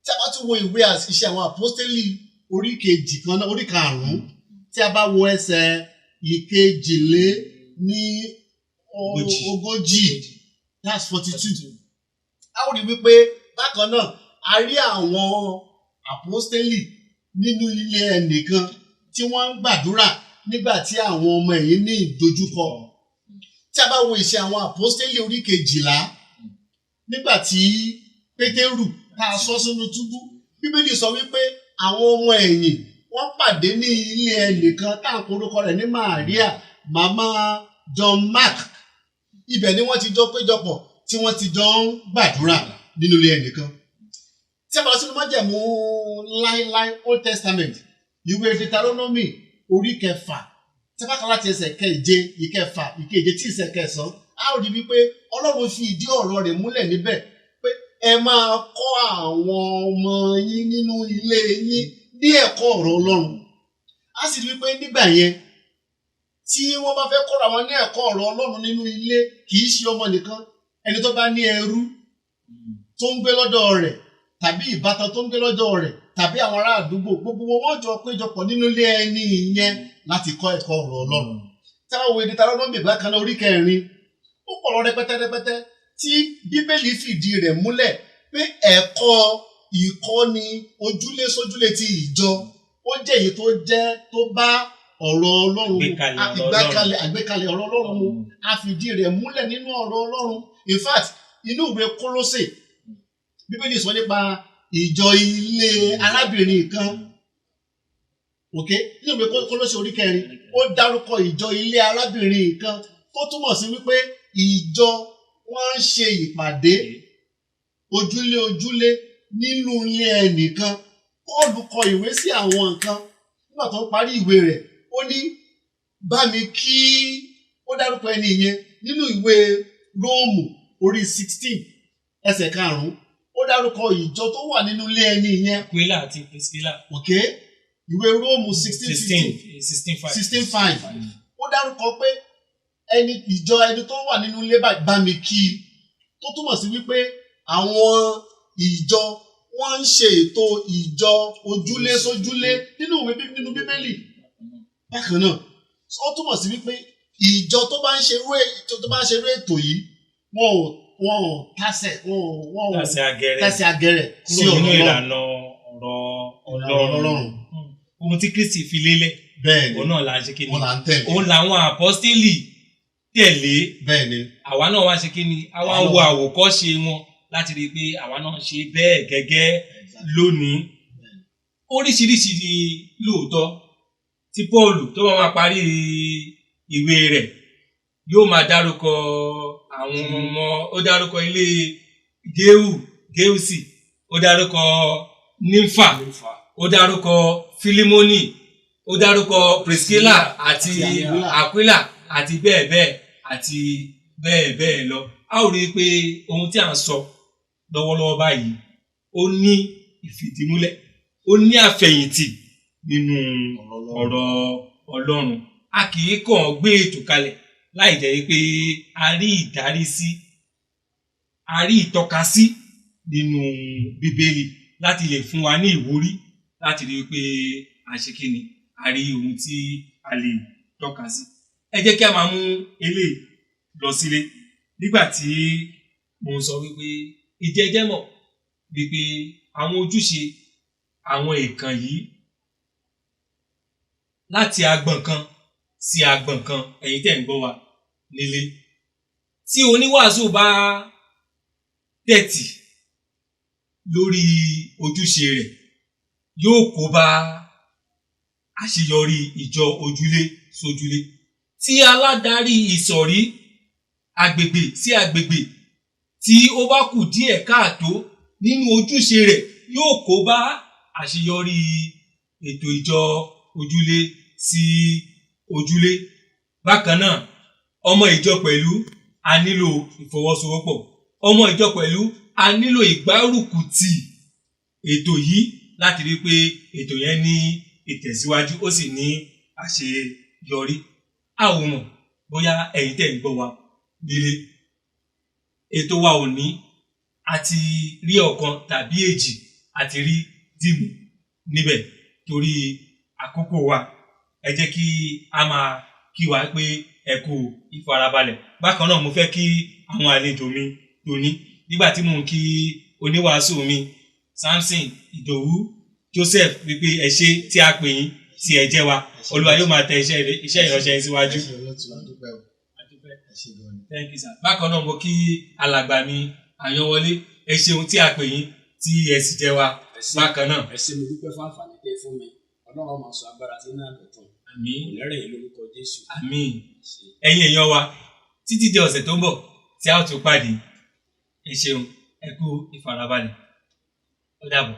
Tí a bá tún wo ìwé Iṣẹ́ àwọn Àpọ́stélì orí 2 kan náà, orí 5, tí a bá wo ẹsẹ̀ ìkejìléníogójì, that's 42. A ó rí wípé bákan náà a rí àwọn àpọ́stélì nínú ilé ẹnìkan tí wọ́n ń gbàdúrà nígbà tí àwọn ọmọ ẹ̀yìn ní ìdojúkọ. Tí a bá wo Iṣẹ́ àwọn Àpọ́stélì orí 12, nígbà tí Pétérù tá a sọ sínú túbú, Bíbélì sọ wípé àwọn ọmọ ẹ̀yìn wọ́n pàdé ní ilé ẹnìkan tá à ń porúkọ rẹ̀ ní Màríà, màmá John Mark. Ibẹ̀ ni wọ́n ti jọ péjọpọ̀ tí wọ́n ti jọ ń gbàdúrà nínú ilé ẹnìkan. Tí a bá lọ sínú májẹ̀mú láíláí Old Testament, ìwé Deuteronomy orí 6, tí a bá kà láti ẹsẹ̀ 7, 8, 9 tí ìṣẹ̀ 9, a ó rí wípé Ọlọ́run fi ìdí ọ̀rọ̀ rẹ̀ múlẹ̀ níbẹ̀ pé ẹ máa kọ́ àwọn ọmọ yín nínú ilé yín ní ẹ̀kọ́ ọ̀rọ̀ Ọlọ́run. A sì rí wípé nígbà yẹn tí wọ́n bá fẹ́ kọ́ra wọn ní ẹ̀kọ́ ọ̀rọ̀ Ọlọ́run nínú ilé, kì í ṣe ọmọ nìkan, ẹni tó bá ní ẹrú tó ń gbé lọ́dọ̀ rẹ̀ tàbí ìbátan tó ń gbé lọ́dọ̀ rẹ̀ tàbí àwọn ará àdúgbò, gbogbo wọn jọ péjọpọ̀ nínú ilé ẹni yẹn láti kọ́ ẹ̀kọ́ ọ̀rọ̀ Ọlọ́run. Tí a bá wo Deuteronomy bákan náà orí 4, ó pọ̀ lọ rẹpẹtẹ tí Bíbélì fìdí rẹ̀ múlẹ̀ pé ẹ̀kọ́ ìkọ́ni ojúlé sójúlé ti ìjọ ó jẹ́ èyí tó bá ọ̀rọ̀ Ọlọ́run, àgbékalẹ̀ ọ̀rọ̀ Ọlọ́run mu. A fìdí rẹ̀ múlẹ̀ nínú ọ̀rọ̀ Ọlọ́run. In fact, inú ìwé Kólósè, Bíbélì sọ nípa ìjọ ilé arábìnrin kan. Nínú ìwé Kólósè orí 4, ó dárúkọ ìjọ ilé arábìnrin kan tó túmọ̀ sí wípé ìjọ wọ́n ń ṣe ìpàdé ojúlé nínú ilé ẹnìkan. Pọ́ọ̀lù kọ ìwé sí àwọn nǹkan. Nígbà tó parí ìwé rẹ̀, ó ní bá mi kí, ó dárúkọ ẹni yẹn nínú ìwé Róòmù orí 16 ẹsẹ̀ 5. Ó dárúkọ ìjọ tó wà nínú ilé ẹni yẹn. Aquila àti Priscilla. Ìwé Róòmù 16:5. Ó dárúkọ pé ẹni tó wà nínú ilé bá mi kí, tó túmọ̀ sí wípé àwọn ìjọ wọ́n ń ṣe ètò ìjọ ojúlé sójúlé nínú Bíbélì. Bákan náà, ó túmọ̀ sí wípé ìjọ tó bá ń ṣerú ètò yìí, wọn ò tásẹ̀ àgẹ̀rẹ̀ sí nínú ìlànà ọ̀rọ̀ Ọlọ́run. Ohun tí Kristi fi lélẹ̀, òun náà là ń ṣe kí ni, òun làwọn àpọ́stélì tẹ̀lé. Àwa náà wá ṣe kí ni, àwa ń wo àwòkọ́ṣe wọn láti rí i pé àwa náà ṣe bẹ́ẹ̀ gẹ́gẹ́ lónìí. Oríṣiríṣi ni lóòótọ́ tí Pọ́ọ̀lù tó máa parí ìwé rẹ̀ yóò máa dárúkọ àwọn ọmọ, ó dárúkọ ilé Géùsì, ó dárúkọ Nímfà, ó dárúkọ Fílímónì, ó dárúkọ Priscilla àti Aquila àti bẹ́ẹ̀ bẹ́ẹ̀ lọ. A ó rí i pé ohun tí a ń sọ lọ́wọ́lọ́wọ́ báyìí ó ní ìfìdímúlẹ̀, ó ní àfẹ̀yìntì nínú ọ̀rọ̀ Ọlọ́run. A kì í kàn gbé ètò kalẹ̀ láì jẹ́ pé a rí ìdárísí, a rí ìtọ́kasí nínú Bíbélì láti lè fún wa ní ìwúrí láti rí pé àṣekínni a rí ohun tí a lè tọ́ka sí. Ẹ jẹ́ kí a máa mú eléyìí lọ sílé nígbà tí mo sọ wípé ìjẹ́jẹ́ mọ̀ wípé àwọn ojúṣe àwọn èèkàn yìí láti agbọ̀n kan sí agbọ̀n kan, ẹ̀yin tẹ́ ń gbọ́ wa nílé, tí oníwàásù bá tẹ̀tì lórí ojúṣe rẹ̀ yóò kó bá àṣeyọrí ìjọ ojúlé sójúlé. Tí aládarí ìsọ̀rí agbègbè sí agbègbè tí ó bá kù díẹ̀ káàtó nínú ojúṣe rẹ̀ yóò kó bá àṣeyọrí ètò ìjọ ojúlé sí ojúlé. Bákan náà, ọmọ ìjọ pẹ̀lú a nílò ìfọwọ́sowọ́pọ̀. Ọmọ ìjọ pẹ̀lú a nílò ìgbárùkùtì ètò yìí láti rí pé ètò yẹn ní ìtẹ̀síwájú ó sì ní àṣeyọrí. A ò mọ̀ bóyá ẹ̀yin tẹ́ ń gbọ́ wa nílé. Ètò wa ò ní àti rí ọ̀kan tàbí èjì àti rí dìmú níbẹ̀ torí àkókò wa. Ẹ jẹ́ kí a máa kí wa pé ẹ kú ìfarabalẹ̀. Bákan náà mo fẹ́ kí àwọn àlejò mi tòní nígbà tí mò ń kí oníwàásù mi Samson Ìdòwú Joseph wípé ẹ ṣé tí a pè yín tí ẹ jẹ́ wa. Olúwa yóò máa tẹ iṣẹ́ ìránṣẹ́ yín síwájú. Thank you, sir. Bákan náà mo kí alàgbà mi Àyànwọlé, ẹ ṣeun tí a pè yín tí ẹ sì jẹ́ wa. Bákan náà. Ẹ ṣé, mo dúpẹ́ fún àǹfààní tẹ́ fún mi. Ọlọ́run máa sọ agbára tí náà dọ̀tun. Àmín. Ìlẹ́rìn yìí lórúkọ Jésù. Àmín. Ẹ̀yin èèyàn wa, títí di ọ̀sẹ̀ tó ń bọ̀ tí a ó tún pàdé. Ẹ ṣeun, ẹ kú ìfarabalẹ̀. Ó dàbọ̀.